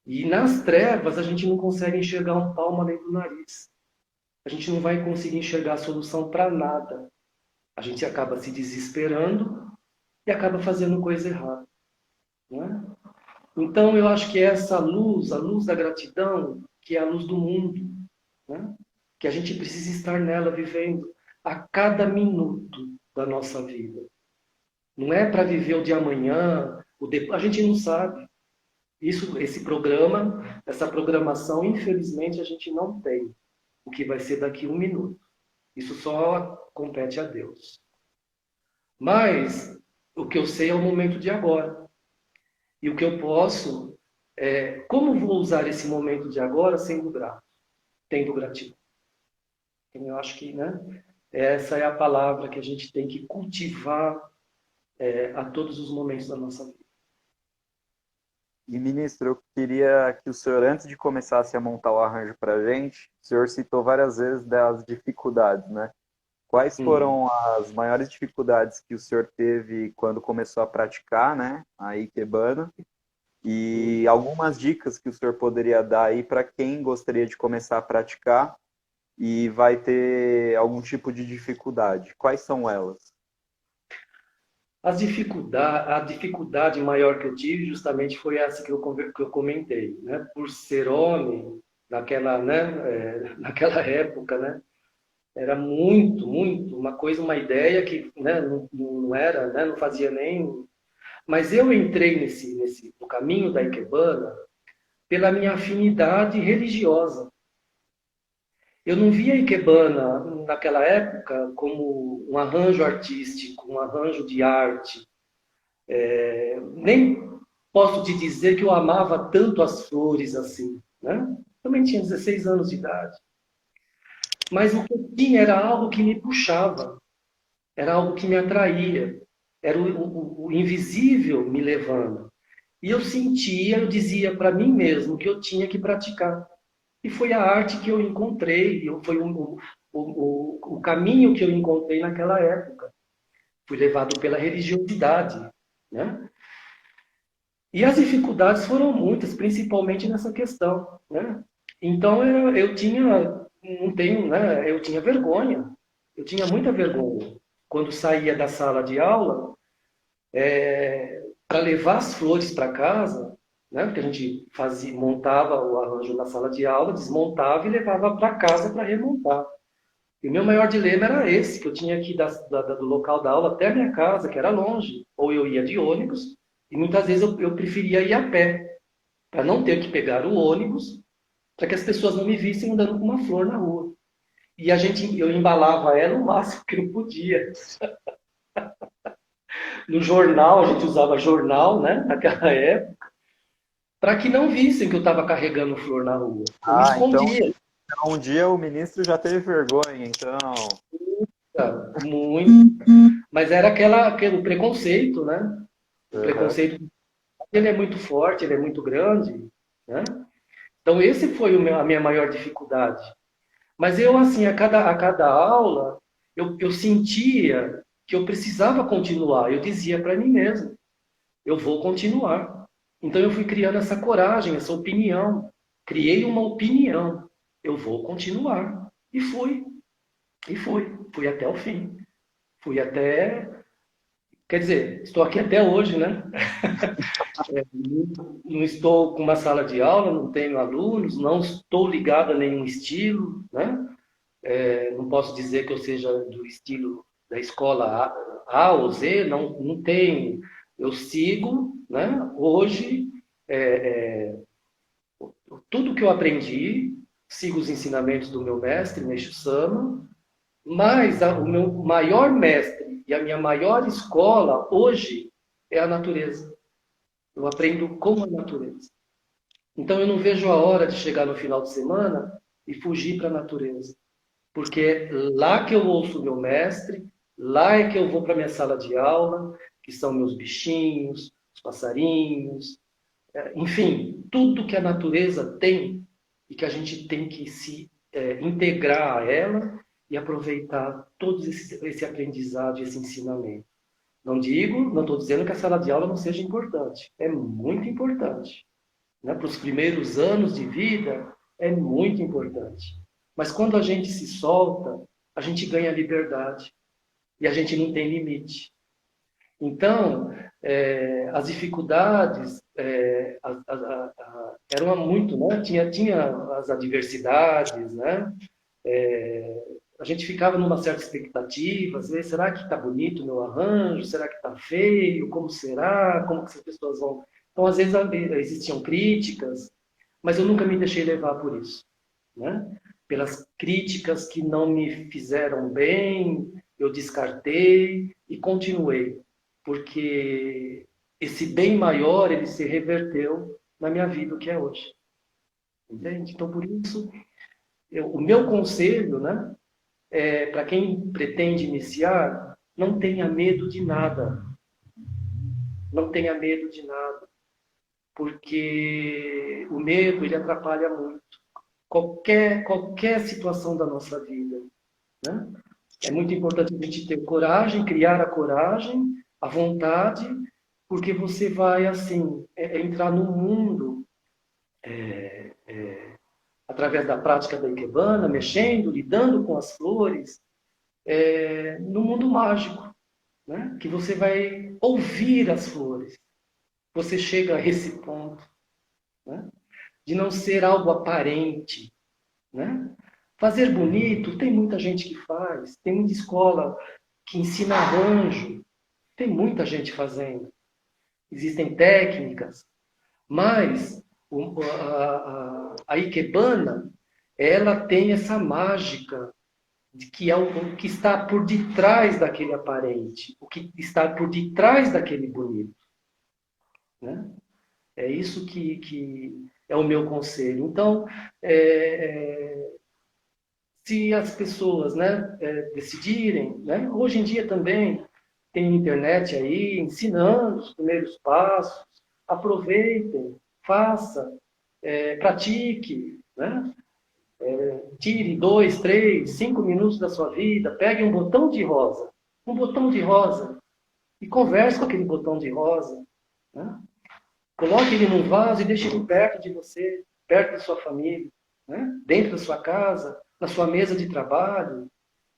E nas trevas a gente não consegue enxergar um palmo além do nariz. A gente não vai conseguir enxergar a solução para nada. A gente acaba se desesperando e acaba fazendo coisa errada. Né? Então eu acho que essa luz, a luz da gratidão, que é a luz do mundo, né? Que a gente precisa estar nela vivendo a cada minuto da nossa vida. Não é para viver o de amanhã, a gente não sabe. Esse programa, essa programação, infelizmente, a gente não tem. O que vai ser daqui a um minuto. Isso só compete a Deus. Mas o que eu sei é o momento de agora. E o que eu posso é como vou usar esse momento de agora sendo grato, tendo gratidão. Eu acho que, né, essa é a palavra que a gente tem que cultivar a todos os momentos da nossa vida. E, ministro, eu queria que o senhor, antes de começasse a montar o arranjo para a gente, o senhor citou várias vezes das dificuldades, né? Quais foram as maiores dificuldades que o senhor teve quando começou a praticar, né, a Ikebana? E algumas dicas que o senhor poderia dar aí para quem gostaria de começar a praticar e vai ter algum tipo de dificuldade. Quais são elas? A dificuldade maior que eu tive justamente foi essa que eu comentei, né? Por ser homem, naquela época, né? Era muito, uma ideia que, né, não era, né, não fazia nem... Mas eu entrei no caminho da Ikebana pela minha afinidade religiosa. Eu não via a Ikebana naquela época como um arranjo artístico, um arranjo de arte. Nem posso te dizer que eu amava tanto as flores assim. Né? Também tinha 16 anos de idade. Mas o que eu tinha era algo que me puxava. era algo que me atraía, era o invisível me levando. E eu sentia, eu dizia para mim mesmo que eu tinha que praticar. E foi a arte que eu encontrei, foi o caminho que eu encontrei naquela época. Fui levado pela religiosidade, né? E as dificuldades foram muitas, principalmente nessa questão, né? Então eu tinha, não tenho, né? Eu tinha vergonha, eu tinha muita vergonha. Quando saía da sala de aula, para levar as flores para casa, né? Porque a gente fazia, montava o arranjo na sala de aula, desmontava e levava para casa para remontar. E o meu maior dilema era esse, que eu tinha que ir do local da aula até a minha casa, que era longe. Ou eu ia de ônibus, e muitas vezes eu preferia ir a pé, para não ter que pegar o ônibus, para que as pessoas não me vissem andando com uma flor na rua. E eu embalava ela o máximo que eu podia. No jornal, a gente usava jornal, né, naquela época, para que não vissem que eu estava carregando flor na rua. Eu me Então escondia. um dia o ministro já teve vergonha, então. Muito. Mas era aquele preconceito, né? O Aham. preconceito, ele é muito forte, ele é muito grande, né? Então, esse foi a minha maior dificuldade. Mas eu, assim, a cada aula, eu sentia que eu precisava continuar. Eu dizia para mim mesmo, eu vou continuar. Então, eu fui criando essa coragem, essa opinião. Criei uma opinião. Eu vou continuar. E fui. E fui. Fui até o fim. Fui até. Quer dizer, estou aqui até hoje, né? Não estou com uma sala de aula, não tenho alunos, não estou ligado a nenhum estilo, né? Não posso dizer que eu seja do estilo da escola A ou Z, não tenho. Eu sigo, né? Hoje, tudo que eu aprendi, sigo os ensinamentos do meu mestre, Meixo Sama, mas o meu maior mestre e a minha maior escola hoje é a natureza. Eu aprendo com a natureza. Então eu não vejo a hora de chegar no final de semana e fugir para a natureza. Porque é lá que eu ouço o meu mestre, lá é que eu vou para a minha sala de aula, que são meus bichinhos, os passarinhos, enfim, tudo que a natureza tem e que a gente tem que se integrar a ela e aproveitar todo esse aprendizado, esse ensinamento. Não estou dizendo que a sala de aula não seja importante. É muito importante, né? Para os primeiros anos de vida, é muito importante. Mas quando a gente se solta, a gente ganha liberdade e a gente não tem limite. Então, as dificuldades eram muito, né? Tinha as adversidades, né? A gente ficava numa certa expectativa, às vezes, será que está bonito o meu arranjo? Será que está feio? Como será? Como que as pessoas vão... Então, às vezes, existiam críticas, mas eu nunca me deixei levar por isso, né? Pelas críticas que não me fizeram bem, eu descartei e continuei, porque esse bem maior, ele se reverteu na minha vida, o que é hoje. Entende? Então, por isso, o meu conselho, né? Para quem pretende iniciar, não tenha medo de nada. Não tenha medo de nada. Porque o medo, ele atrapalha muito. Qualquer situação da nossa vida, né? É muito importante a gente ter coragem, criar a coragem, a vontade, porque você vai, assim, entrar no mundo através da prática da Ikebana, mexendo, lidando com as flores, no mundo mágico, né? Que você vai ouvir as flores. Você chega a esse ponto, né? De não ser algo aparente, né? Fazer bonito, tem muita gente que faz, tem muita escola que ensina arranjo, tem muita gente fazendo. Existem técnicas, mas a Ikebana, ela tem essa mágica de que é o que está por detrás daquele aparente, o que está por detrás daquele bonito, né? É isso que é o meu conselho. Então, se as pessoas, né, decidirem, né, hoje em dia também tem internet aí ensinando os primeiros passos, aproveitem, faça, pratique, né? Tire 2, 3, 5 minutos da sua vida, pegue um botão de rosa, e converse com aquele botão de rosa, né? Coloque ele num vaso e deixe ele perto de você, perto da sua família, né? Dentro da sua casa, na sua mesa de trabalho,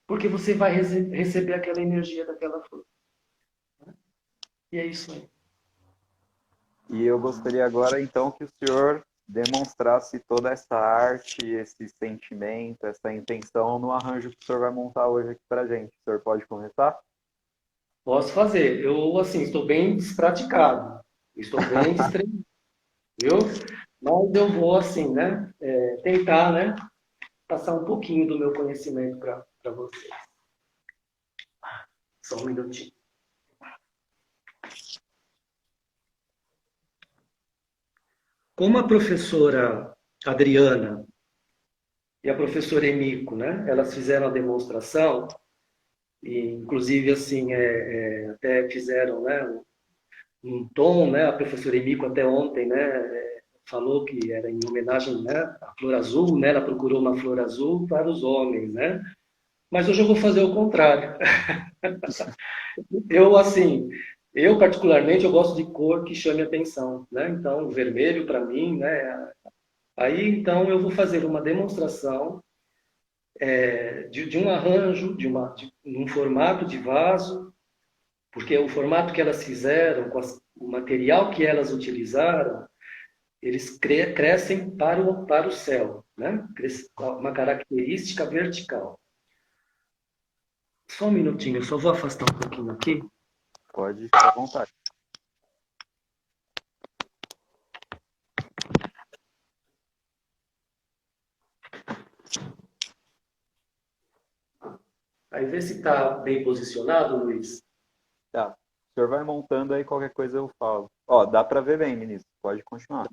porque você vai receber aquela energia daquela flor. E é isso aí. E eu gostaria agora, então, que o senhor demonstrasse toda essa arte, esse sentimento, essa intenção no arranjo que o senhor vai montar hoje aqui para a gente. O senhor pode começar? Posso fazer. Eu, assim, estou bem despraticado. Estou bem distraído, viu? Mas eu vou, assim, né? Tentar, né? Passar um pouquinho do meu conhecimento para vocês. Só um minutinho. Como a professora Adriana e a professora Emiko, né? Elas fizeram a demonstração, e inclusive, assim, até fizeram, né? Um tom, né? A professora Emiko até ontem, né? Falou que era em homenagem, né? À flor azul, né? Ela procurou uma flor azul para os homens, né? Mas hoje eu vou fazer o contrário. Eu, assim, eu particularmente, eu gosto de cor que chame atenção, né? Então, o vermelho para mim, né? Aí, então, eu vou fazer uma demonstração de um arranjo, de um formato de vaso, porque o formato que elas fizeram, o material que elas utilizaram, eles crescem para o céu, né? Uma característica vertical. Só um minutinho, eu só vou afastar um pouquinho aqui. Pode ficar à vontade. Aí vê se está bem posicionado, Luiz. Tá. O senhor vai montando aí, qualquer coisa eu falo. Ó, dá para ver bem, ministro. Pode continuar.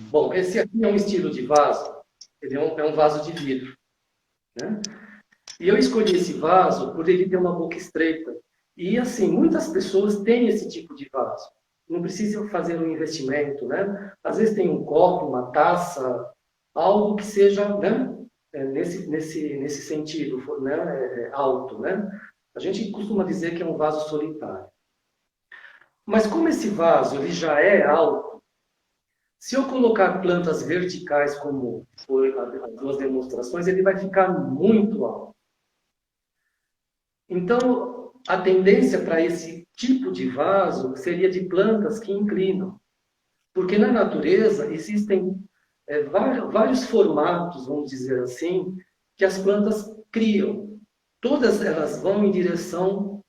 Bom, esse aqui é um estilo de vaso. Ele é um vaso de vidro, né? E eu escolhi esse vaso por ele ter uma boca estreita. E, assim, muitas pessoas têm esse tipo de vaso. Não precisam fazer um investimento, né? Às vezes tem um copo, uma taça, algo que seja, né? Nesse sentido, né? Alto, né? A gente costuma dizer que é um vaso solitário. Mas como esse vaso ele já é alto, se eu colocar plantas verticais, como foi as duas demonstrações, ele vai ficar muito alto. Então, a tendência para esse tipo de vaso seria de plantas que inclinam. Porque na natureza existem vários formatos, vamos dizer assim, que as plantas criam. Todas elas vão em direção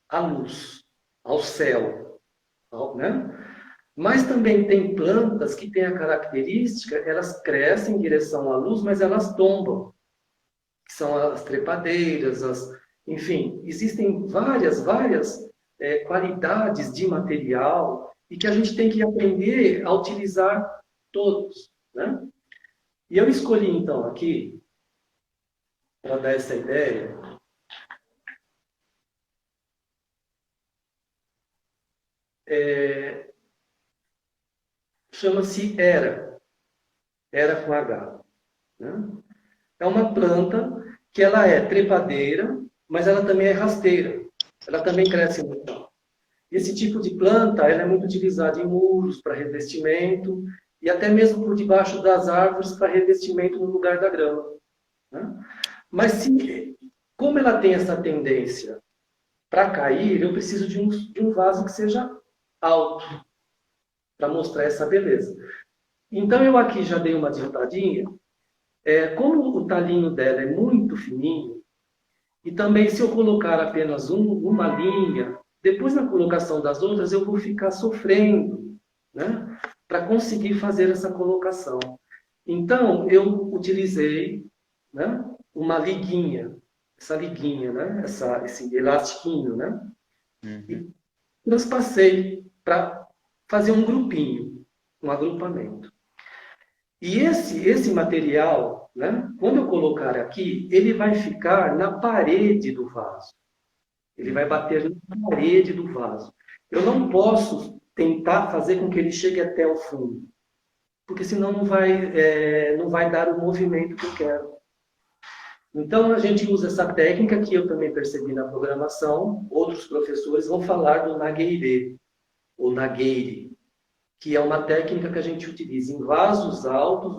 à luz, ao céu, né? Mas também tem plantas que têm a característica, elas crescem em direção à luz, mas elas tombam. Que são as trepadeiras, enfim, existem várias qualidades de material e que a gente tem que aprender a utilizar todos, né? E eu escolhi, então, aqui, para dar essa ideia, chama-se Era com H, né? É uma planta que ela é trepadeira, mas ela também é rasteira. Ela também cresce no chão. Esse tipo de planta ela é muito utilizada em muros para revestimento e até mesmo por debaixo das árvores para revestimento no lugar da grama, né? Mas como ela tem essa tendência para cair, eu preciso de um vaso que seja alto para mostrar essa beleza. Então eu aqui já dei uma adiantadinha. Como o talinho dela é muito fininho, e também se eu colocar apenas uma linha, depois na colocação das outras eu vou ficar sofrendo, né, para conseguir fazer essa colocação. Então eu utilizei, né, uma liguinha, né, esse elastiquinho, né, e transpassei para fazer um grupinho, um agrupamento. E esse material, né? Quando eu colocar aqui, ele vai ficar na parede do vaso. Ele vai bater na parede do vaso. Eu não posso tentar fazer com que ele chegue até o fundo, porque senão não vai dar o movimento que eu quero. Então, a gente usa essa técnica que eu também percebi na programação. Outros professores vão falar do nagueire, ou nagueire, que é uma técnica que a gente utiliza em vasos altos,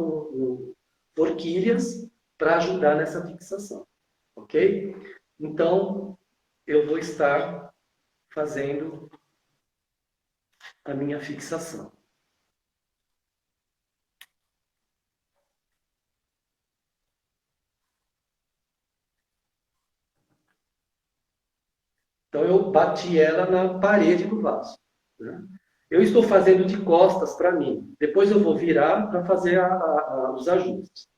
forquilhas, para ajudar nessa fixação. Ok? Então, eu vou estar fazendo a minha fixação. Então, eu bati ela na parede do vaso, né? Eu estou fazendo de costas para mim. Depois eu vou virar para fazer os ajustes.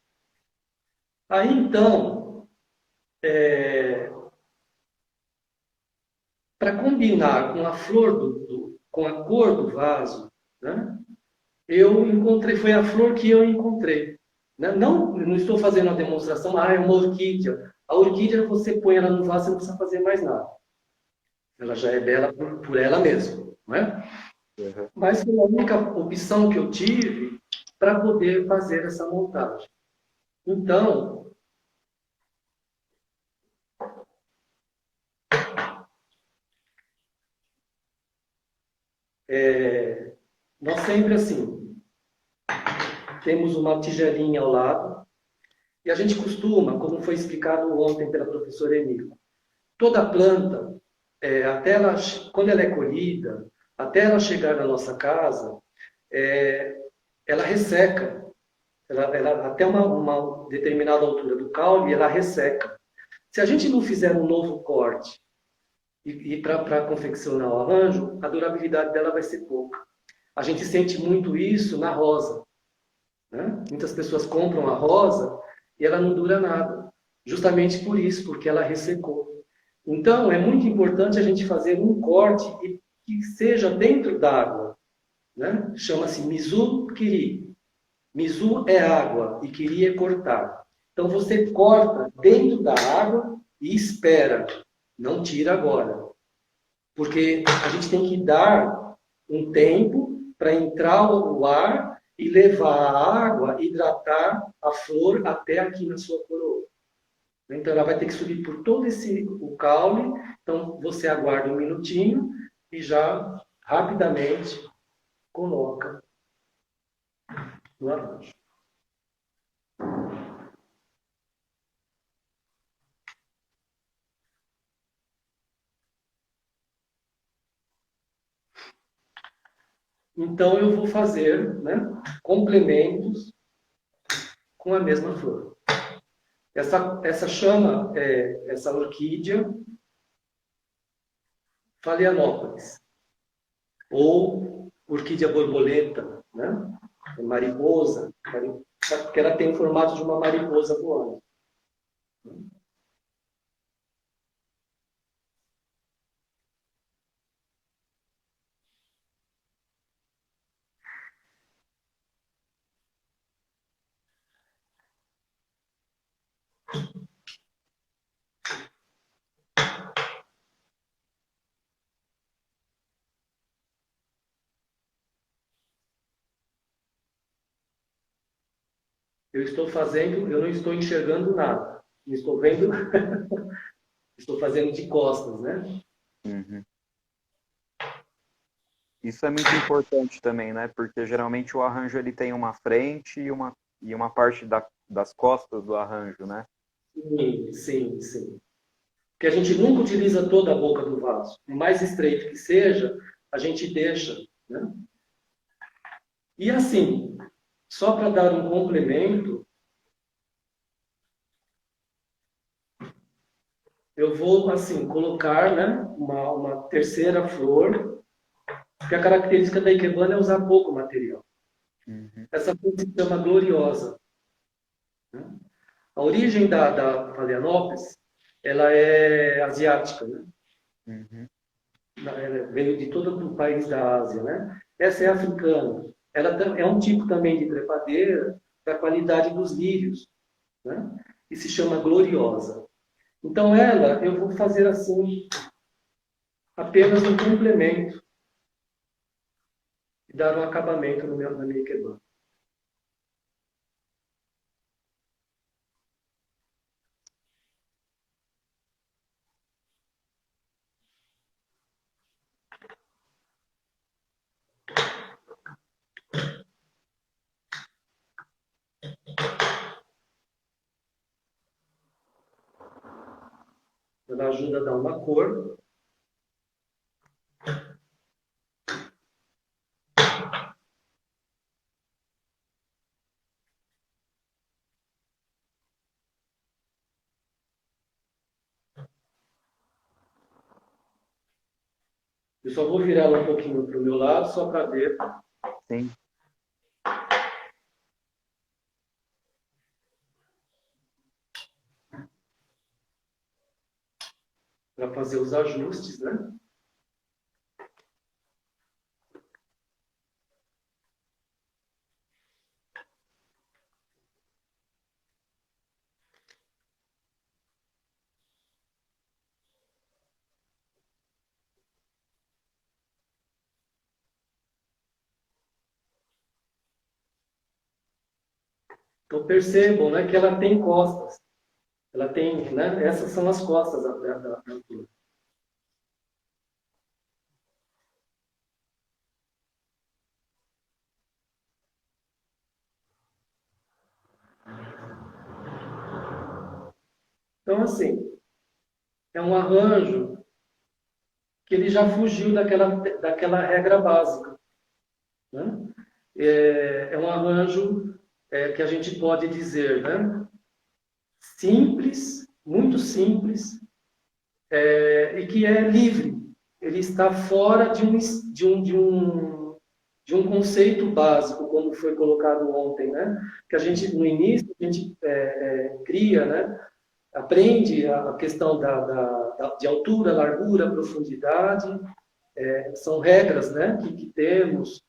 Aí, então, para combinar com a flor com a cor do vaso, né, eu encontrei, foi a flor que eu encontrei. Né? Não estou fazendo a demonstração, é uma orquídea. A orquídea, você põe ela no vaso, você não precisa fazer mais nada. Ela já é bela por ela mesma, não é? Uhum. Mas foi a única opção que eu tive para poder fazer essa montagem. Então, nós sempre assim, temos uma tigelinha ao lado, e a gente costuma, como foi explicado ontem pela professora Emília, toda planta, quando ela é colhida, até ela chegar na nossa casa, ela resseca. Até uma determinada altura do caule, ela resseca. Se a gente não fizer um novo corte e para confeccionar o arranjo, a durabilidade dela vai ser pouca. A gente sente muito isso na rosa, né? Muitas pessoas compram a rosa e ela não dura nada. Justamente por isso, porque ela ressecou. Então, é muito importante a gente fazer um corte que seja dentro d'água, né? Chama-se mizu-kiri. Mizu é água e kiri é cortar. Então, você corta dentro da água e espera. Não tira agora. Porque a gente tem que dar um tempo para entrar o ar e levar a água, hidratar a flor até aqui na sua coroa. Então, ela vai ter que subir por todo o caule. Então, você aguarda um minutinho e já rapidamente coloca no arranjo. Então, eu vou fazer, né, complementos com a mesma flor. Essa chama, essa orquídea Phalaenopsis, ou orquídea borboleta, né? Mariposa, porque ela tem o formato de uma mariposa voando. Eu estou fazendo, eu não estou enxergando nada. Eu estou vendo, estou fazendo de costas, né? Uhum. Isso é muito importante também, né? Porque geralmente o arranjo ele tem uma frente e uma parte das costas do arranjo, né? Sim, sim, sim. Porque a gente nunca utiliza toda a boca do vaso. O mais estreito que seja, a gente deixa, né? E assim, só para dar um complemento, eu vou assim colocar, né, uma terceira flor, porque a característica da Ikebana é usar pouco material. Uhum. Essa flor se chama gloriosa, né? A origem da Phalaenopsis, ela é asiática, né? Uhum. Ela veio de todo o país da Ásia, né? Essa é africana. Ela é um tipo também de trepadeira da qualidade dos lírios. né? E se chama Gloriosa. Então ela, eu vou fazer assim, apenas um complemento e dar um acabamento na minha Ikebana. Ela ajuda a dar uma cor. Eu só vou virar ela um pouquinho para o meu lado, só para ver. Sim. Para fazer os ajustes, né? Então percebam, né, que ela tem costas. Ela tem, né, essas são as costas da flor. Então, assim, é um arranjo que ele já fugiu daquela regra básica, né? É um arranjo que a gente pode dizer, né? Simples, muito simples, e que é livre. Ele está fora de um conceito básico, como foi colocado ontem, né? Que a gente, no início, a gente cria, né? Aprende a questão de altura, largura, profundidade, são regras, né? Que temos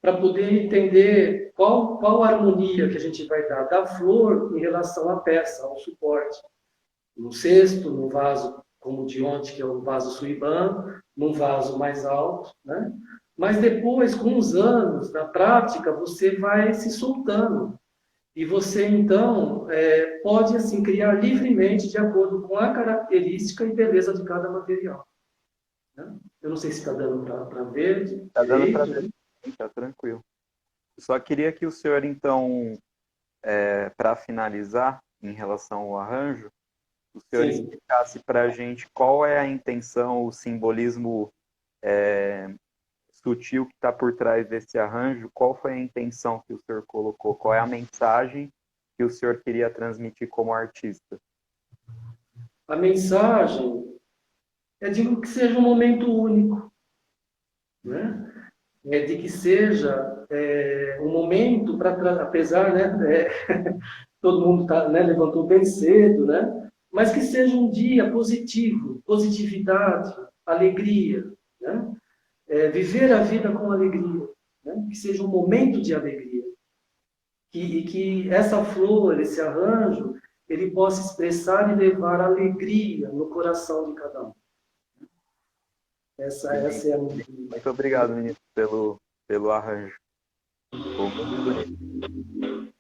para poder entender qual a harmonia que a gente vai dar da flor em relação à peça, ao suporte. No cesto, no vaso como o de ontem, que é o vaso Suiban, num vaso mais alto, né? Mas depois, com os anos, na prática, você vai se soltando. E você, então, pode assim criar livremente de acordo com a característica e beleza de cada material, né? Eu não sei se está dando para ver Está dando para direito. ver, está tranquilo. Eu só queria que o senhor, então, para finalizar, em relação ao arranjo, o senhor Sim. explicasse para a gente qual é a intenção, o simbolismo sutil que está por trás desse arranjo, qual foi a intenção que o senhor colocou, qual é a mensagem que o senhor queria transmitir como artista. A mensagem é de que seja um momento único, né? É de que seja um momento para, apesar, né, todo mundo né, levantou bem cedo, né? Mas que seja um dia positivo, positividade, alegria, né? Viver a vida com alegria, né? Que seja um momento de alegria. E que essa flor, esse arranjo, ele possa expressar e levar alegria no coração de cada um. Essa é a minha... Muito obrigado, ministro, pelo arranjo. Ficou muito bonito.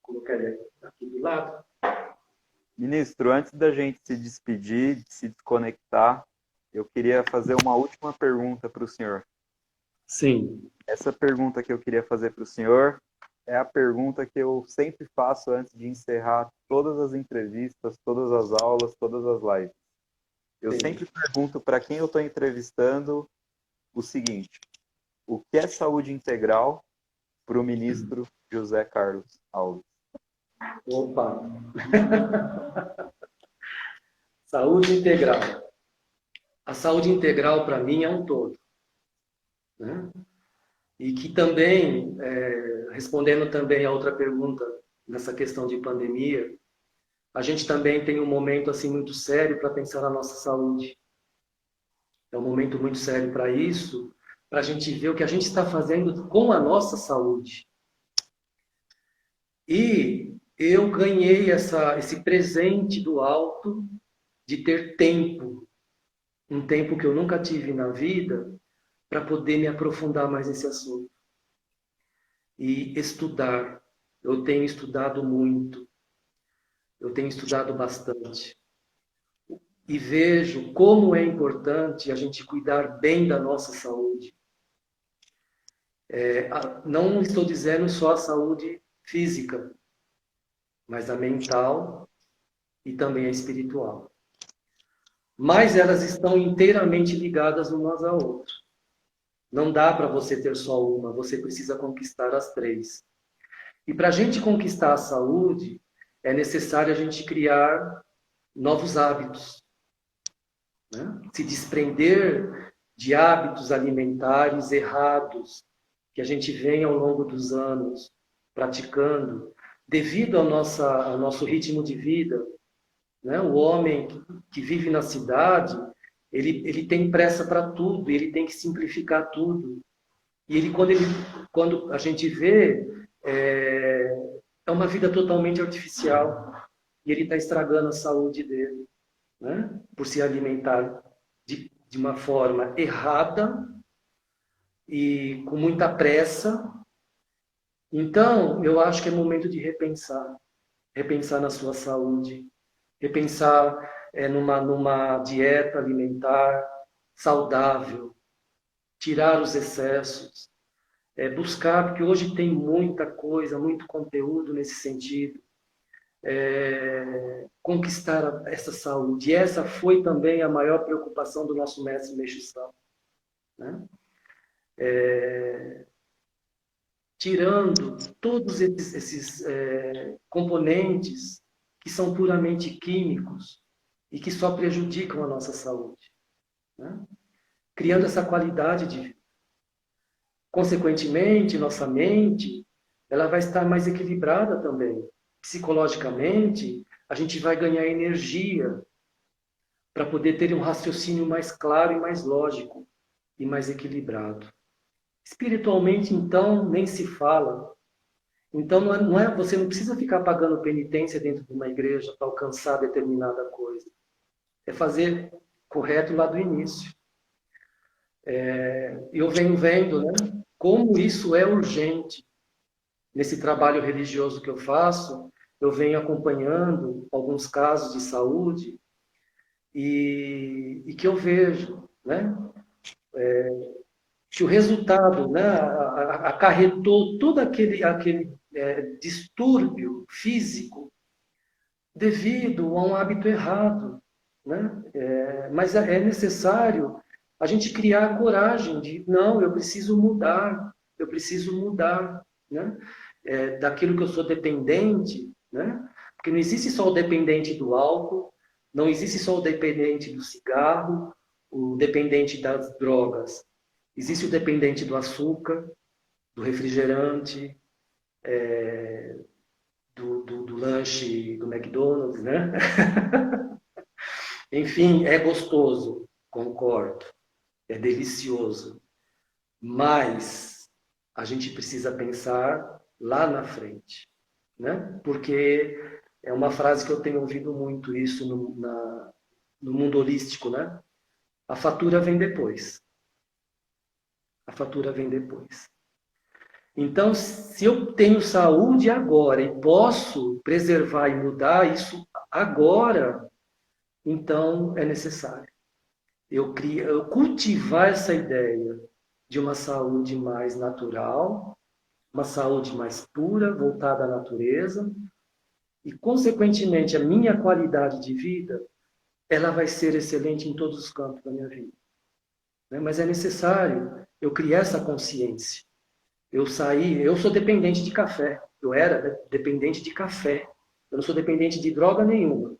Colocar ele aqui do lado. Ministro, antes da gente se despedir, de se desconectar, eu queria fazer uma última pergunta para o senhor. Sim. Essa pergunta que eu queria fazer para o senhor é a pergunta que eu sempre faço antes de encerrar todas as entrevistas, todas as aulas, todas as lives. Eu sempre pergunto para quem eu estou entrevistando o seguinte: o que é saúde integral para o ministro José Carlos Alves? Opa! Saúde integral. A saúde integral, para mim, é um todo, né? E que também, respondendo também a outra pergunta, nessa questão de pandemia, a gente também tem um momento assim muito sério para pensar na nossa saúde. É um momento muito sério para isso, para a gente ver o que a gente está fazendo com a nossa saúde. E eu ganhei esse presente do alto de ter tempo, um tempo que eu nunca tive na vida, para poder me aprofundar mais nesse assunto. E estudar. Eu tenho estudado muito, eu tenho estudado bastante. E vejo como é importante a gente cuidar bem da nossa saúde. Não estou dizendo só a saúde física, mas a mental e também a espiritual. Mas elas estão inteiramente ligadas umas à outra. Não dá para você ter só uma, você precisa conquistar as três. E para a gente conquistar a saúde, é necessário a gente criar novos hábitos, né? Se desprender de hábitos alimentares errados que a gente vem ao longo dos anos praticando, devido ao nosso ritmo de vida, né? O homem que vive na cidade, ele tem pressa para tudo, ele tem que simplificar tudo. E quando a gente vê, é uma vida totalmente artificial. E ele está estragando a saúde dele, né? Por se alimentar de uma forma errada e com muita pressa. Então, eu acho que é momento de repensar na sua saúde, repensar numa dieta alimentar saudável, tirar os excessos, buscar, porque hoje tem muita coisa, muito conteúdo nesse sentido, conquistar essa saúde. E essa foi também a maior preocupação do nosso mestre Meixo Sama, né? Tirando todos esses componentes que são puramente químicos e que só prejudicam a nossa saúde, né? Criando essa qualidade de vida. Consequentemente, nossa mente ela vai estar mais equilibrada também. Psicologicamente, a gente vai ganhar energia para poder ter um raciocínio mais claro e mais lógico e mais equilibrado. Espiritualmente, então, nem se fala. Então, você não precisa ficar pagando penitência dentro de uma igreja para alcançar determinada coisa. É fazer correto lá do início. Eu venho vendo, né, como isso é urgente. Nesse trabalho religioso que eu faço, eu venho acompanhando alguns casos de saúde e que eu vejo, né, que o resultado, né, acarretou todo aquele distúrbio físico devido a um hábito errado, né? Mas é necessário a gente criar a coragem de, não, eu preciso mudar, né? Daquilo que eu sou dependente, né? Porque não existe só o dependente do álcool, não existe só o dependente do cigarro, o dependente das drogas. Existe o dependente do açúcar, do refrigerante, do lanche do McDonald's, né? Enfim, é gostoso, concordo, é delicioso, mas a gente precisa pensar lá na frente, né? Porque é uma frase que eu tenho ouvido muito isso no mundo holístico, né? A fatura vem depois. A fatura vem depois. Então, se eu tenho saúde agora e posso preservar e mudar isso agora, então é necessário eu cultivar essa ideia de uma saúde mais natural, uma saúde mais pura, voltada à natureza, e, consequentemente, a minha qualidade de vida ela vai ser excelente em todos os campos da minha vida. Mas é necessário eu criar essa consciência. Eu sou dependente de café. Eu era dependente de café. Eu não sou dependente de droga nenhuma.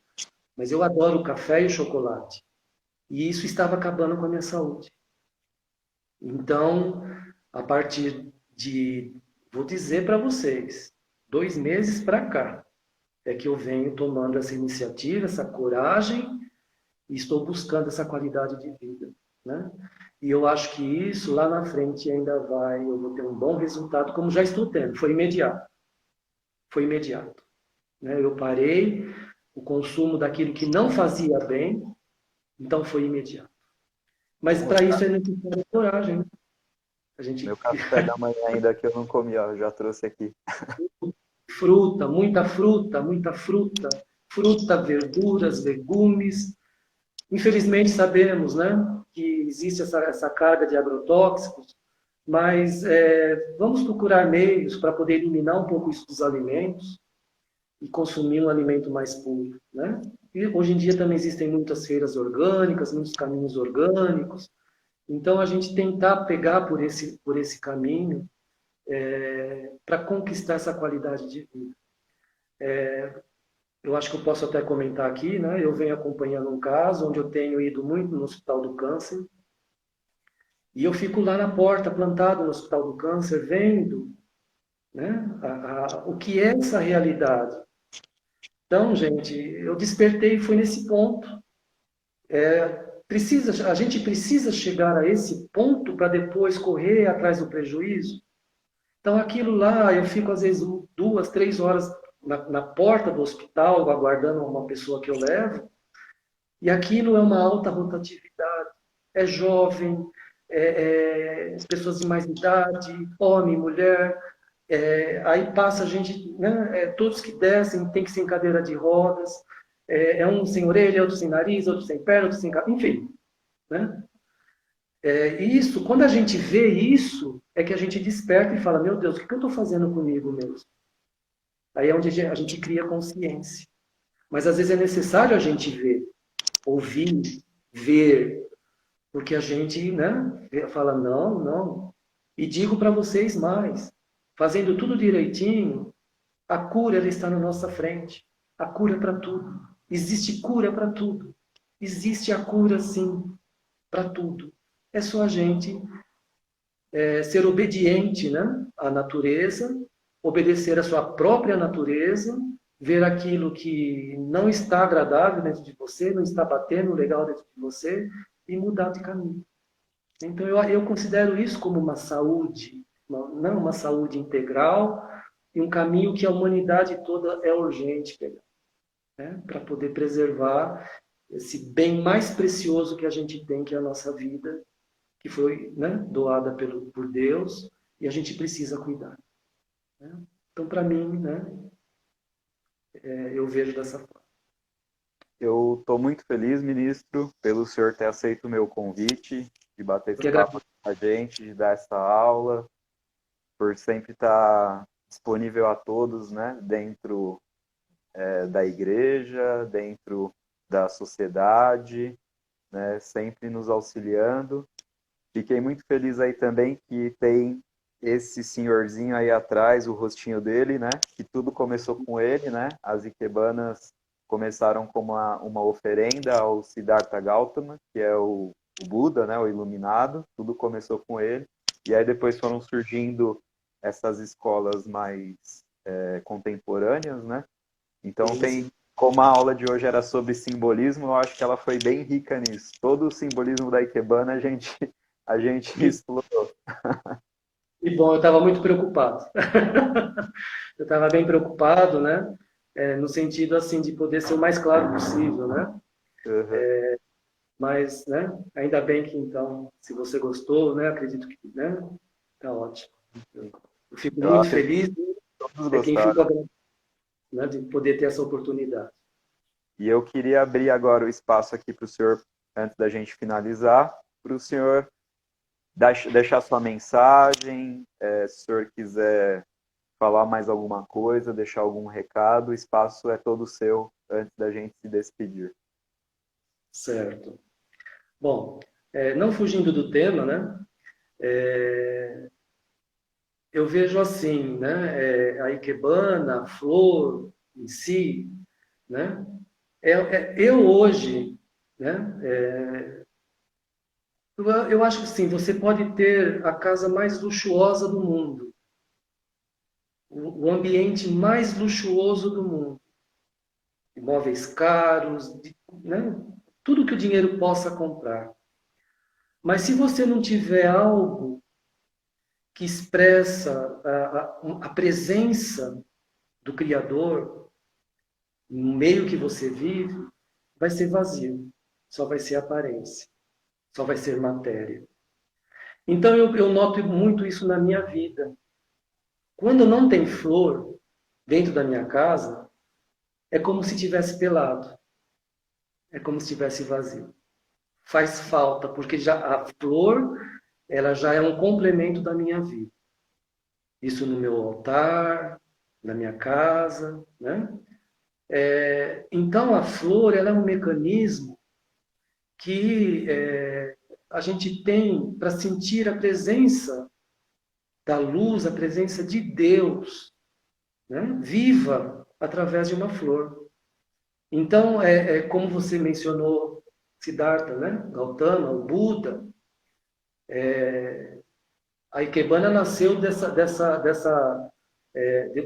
Mas eu adoro o café e o chocolate. E isso estava acabando com a minha saúde. Então, a partir vou dizer para vocês, 2 meses para cá, é que eu venho tomando essa iniciativa, essa coragem, e estou buscando essa qualidade de vida, né? E eu acho que isso lá na frente eu vou ter um bom resultado, como já estou tendo. Foi imediato. Foi imediato. né? Eu parei o consumo daquilo que não fazia bem, então foi imediato. Mas para isso é necessário coragem, né? A gente Meu café da manhã ainda que eu não comi, ó, já trouxe aqui. fruta, muita fruta, fruta, verduras, legumes. Infelizmente sabemos, né, que existe essa carga de agrotóxicos, mas vamos procurar meios para poder eliminar um pouco isso dos alimentos e consumir um alimento mais puro, né? E hoje em dia também existem muitas feiras orgânicas, muitos caminhos orgânicos. Então a gente tentar pegar por esse caminho para conquistar essa qualidade de vida. Eu acho que eu posso até comentar aqui, né? Eu venho acompanhando um caso onde eu tenho ido muito no Hospital do Câncer e eu fico lá na porta, plantado no Hospital do Câncer, vendo, né, o que é essa realidade. Então, gente, eu despertei e fui nesse ponto. A gente precisa chegar a esse ponto para depois correr atrás do prejuízo. Então, aquilo lá, eu fico às vezes 2, 3 horas na porta do hospital, aguardando uma pessoa que eu levo, e aquilo é uma alta rotatividade. É jovem, pessoas de mais idade, homem, mulher. Aí passa a gente, né, todos que descem tem que ser em cadeira de rodas. Um sem orelha, outro sem nariz, outro sem perna, outro sem cabeça, enfim. Né? Isso, quando a gente vê isso, é que a gente desperta e fala, meu Deus, o que eu estou fazendo comigo mesmo? Aí é onde a gente cria consciência. Mas às vezes é necessário a gente ver, ouvir, ver, porque a gente, né, fala, não, não. E digo para vocês mais, fazendo tudo direitinho, a cura ela está na nossa frente. A cura para tudo. Existe cura para tudo. Existe a cura, sim, para tudo. É só a gente ser obediente, né, à natureza, obedecer à sua própria natureza, ver aquilo que não está agradável dentro de você, não está batendo legal dentro de você e mudar de caminho. Então eu considero isso como uma saúde, não uma saúde integral e um caminho que a humanidade toda é urgente pegar, né, para poder preservar esse bem mais precioso que a gente tem, que é a nossa vida, que foi, né, doada por Deus, e a gente precisa cuidar. Né? Então, para mim, né, eu vejo dessa forma. Eu estou muito feliz, ministro, pelo senhor ter aceito o meu convite, de bater esse papo com a gente, de dar essa aula, por sempre estar disponível a todos, né, dentro da igreja, dentro da sociedade, né, sempre nos auxiliando. Fiquei muito feliz aí também que tem esse senhorzinho aí atrás, o rostinho dele, né? Que tudo começou com ele, né? As ikebanas começaram como uma oferenda ao Siddhartha Gautama, que é o Buda, né? O iluminado. Tudo começou com ele. E aí depois foram surgindo essas escolas mais contemporâneas, né? Então tem, como a aula de hoje era sobre simbolismo, eu acho que ela foi bem rica nisso. Todo o simbolismo da ikebana a gente explorou. E bom, eu estava muito preocupado. Eu estava bem preocupado, né? No sentido assim de poder ser o mais claro possível, né? Uhum. Mas, né? Ainda bem que então, se você gostou, né? Acredito que, né? Tá ótimo. Eu fico Eu muito acho feliz. que todos É quem gostaram. fica, né? De poder ter essa oportunidade. E eu queria abrir agora o espaço aqui para o senhor, antes da gente finalizar, para o senhor deixar sua mensagem, se o senhor quiser falar mais alguma coisa, deixar algum recado, o espaço é todo seu antes da gente se despedir. Certo. Bom, não fugindo do tema, né? Eu vejo assim, né? A ikebana, a flor em si, né? Eu hoje, né? Eu acho que sim, você pode ter a casa mais luxuosa do mundo, o ambiente mais luxuoso do mundo, imóveis caros, né? Tudo que o dinheiro possa comprar. Mas se você não tiver algo que expressa a presença do Criador, no meio que você vive, vai ser vazio. Só vai ser aparência. Só vai ser matéria. Então eu noto muito isso na minha vida. Quando não tem flor dentro da minha casa, é como se tivesse pelado. É como se tivesse vazio. Faz falta, porque já a flor, ela já é um complemento da minha vida. Isso no meu altar, na minha casa, né? Então a flor, ela é um mecanismo que a gente tem para sentir a presença da luz, a presença de Deus, né? Viva através de uma flor. Então, como você mencionou, Siddhartha, né? Gautama, o Buda, a Ikebana nasceu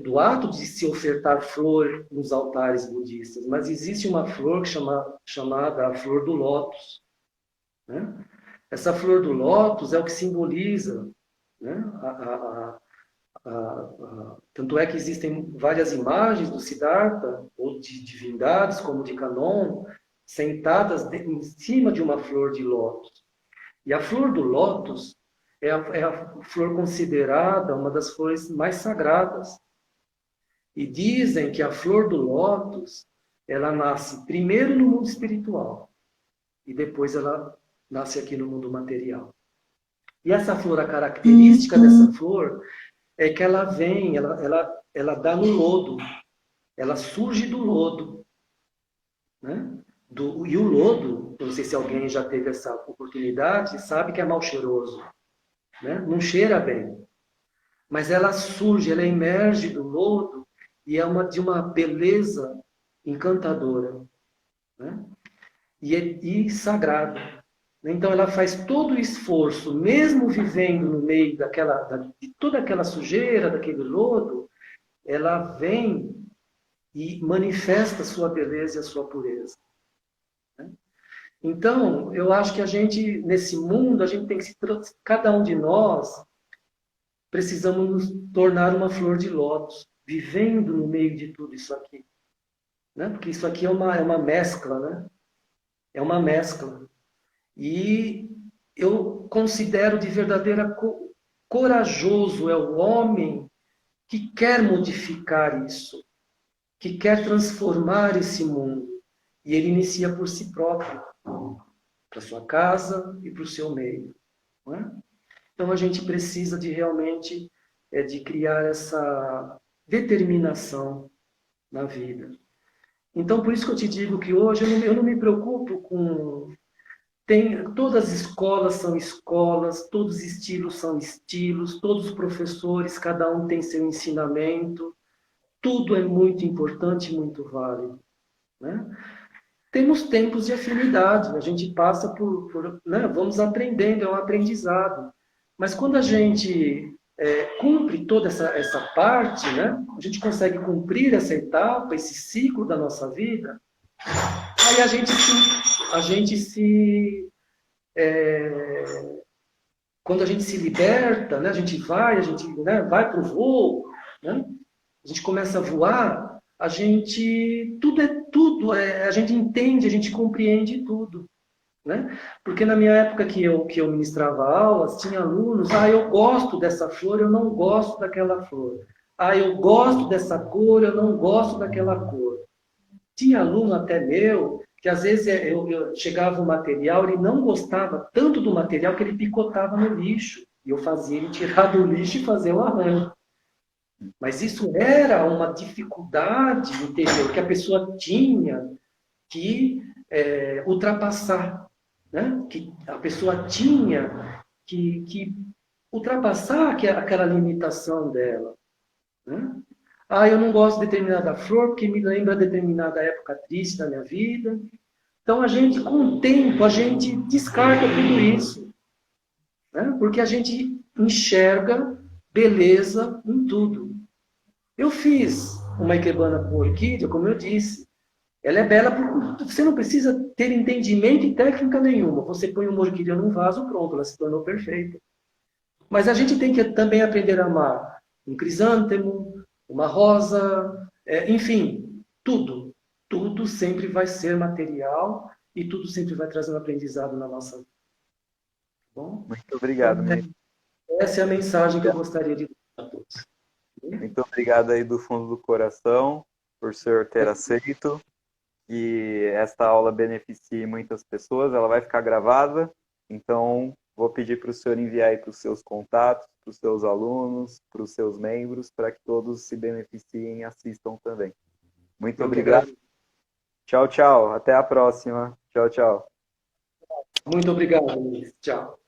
do ato de se ofertar flor nos altares budistas, mas existe uma flor chamada a flor do lótus, né? Essa flor do lótus é o que simboliza, né? Tanto é que existem várias imagens do Siddhartha, ou de divindades, como de Kanon, sentadas em cima de uma flor de lótus. E a flor do lótus é a flor considerada uma das flores mais sagradas. E dizem que a flor do lótus, ela nasce primeiro no mundo espiritual, e depois ela nasce aqui no mundo material. E essa flor, a característica dessa flor é que ela vem, ela dá no lodo, ela surge do lodo, né? E o lodo, não sei se alguém já teve essa oportunidade, sabe que é mal cheiroso, né? Não cheira bem. Mas ela surge, ela emerge do lodo e é de uma beleza encantadora, né? E sagrada. Então ela faz todo o esforço, mesmo vivendo no meio de toda aquela sujeira, daquele lodo, ela vem e manifesta a sua beleza e a sua pureza. Então, eu acho que a gente, nesse mundo, a gente tem que cada um de nós, precisamos nos tornar uma flor de lótus, vivendo no meio de tudo isso aqui. Né? Porque isso aqui é uma mescla, né? É uma mescla. E eu considero de verdadeira corajoso é o homem que quer modificar isso, que quer transformar esse mundo. E ele inicia por si próprio, para sua casa e para o seu meio. Não é? Então a gente precisa de realmente de criar essa determinação na vida. Então por isso que eu te digo que hoje eu não me preocupo com... todas as escolas são escolas, todos os estilos são estilos, todos os professores, cada um tem seu ensinamento, tudo é muito importante e muito válido. Né? Temos tempos de afinidade, a gente passa né? Vamos aprendendo, é um aprendizado. Mas quando a gente cumpre toda essa parte, né? A gente consegue cumprir essa etapa, esse ciclo da nossa vida, aí quando a gente se liberta, né? A gente vai vai para o voo, né? A gente começa a voar, a gente a gente entende, a gente compreende tudo, né? Porque na minha época que eu ministrava aulas, tinha alunos, eu gosto dessa flor, eu não gosto daquela flor. Eu gosto dessa cor, eu não gosto daquela cor. Tinha aluno até meu que às vezes eu chegava o material, ele não gostava tanto do material que ele picotava no lixo. E eu fazia ele tirar do lixo e fazer o arranjo. Mas isso era uma dificuldade interior que a pessoa tinha que ultrapassar. Né? Que a pessoa tinha que ultrapassar aquela limitação dela. Né? Eu não gosto de determinada flor porque me lembra determinada época triste da minha vida. Então, com o tempo, a gente descarta tudo isso. Né? Porque a gente enxerga beleza em tudo. Eu fiz uma ikebana com orquídea, como eu disse. Ela é bela porque você não precisa ter entendimento e técnica nenhuma. Você põe uma orquídea num vaso, pronto, ela se tornou perfeita. Mas a gente tem que também aprender a amar um crisântemo, uma rosa, enfim, tudo. tudo sempre vai ser material e tudo sempre vai trazer um aprendizado na nossa vida. Tá bom? Muito obrigado, Então, ministro. essa é a mensagem que eu gostaria de dar a todos. Muito obrigado aí do fundo do coração por o senhor ter aceito. Que esta aula beneficie muitas pessoas, ela vai ficar gravada, então vou pedir para o senhor enviar aí para os seus contatos, para os seus alunos, para os seus membros, para que todos se beneficiem e assistam também. Muito obrigado. Tchau, tchau. Até a próxima. Tchau, tchau. Muito obrigado, Luiz. Tchau.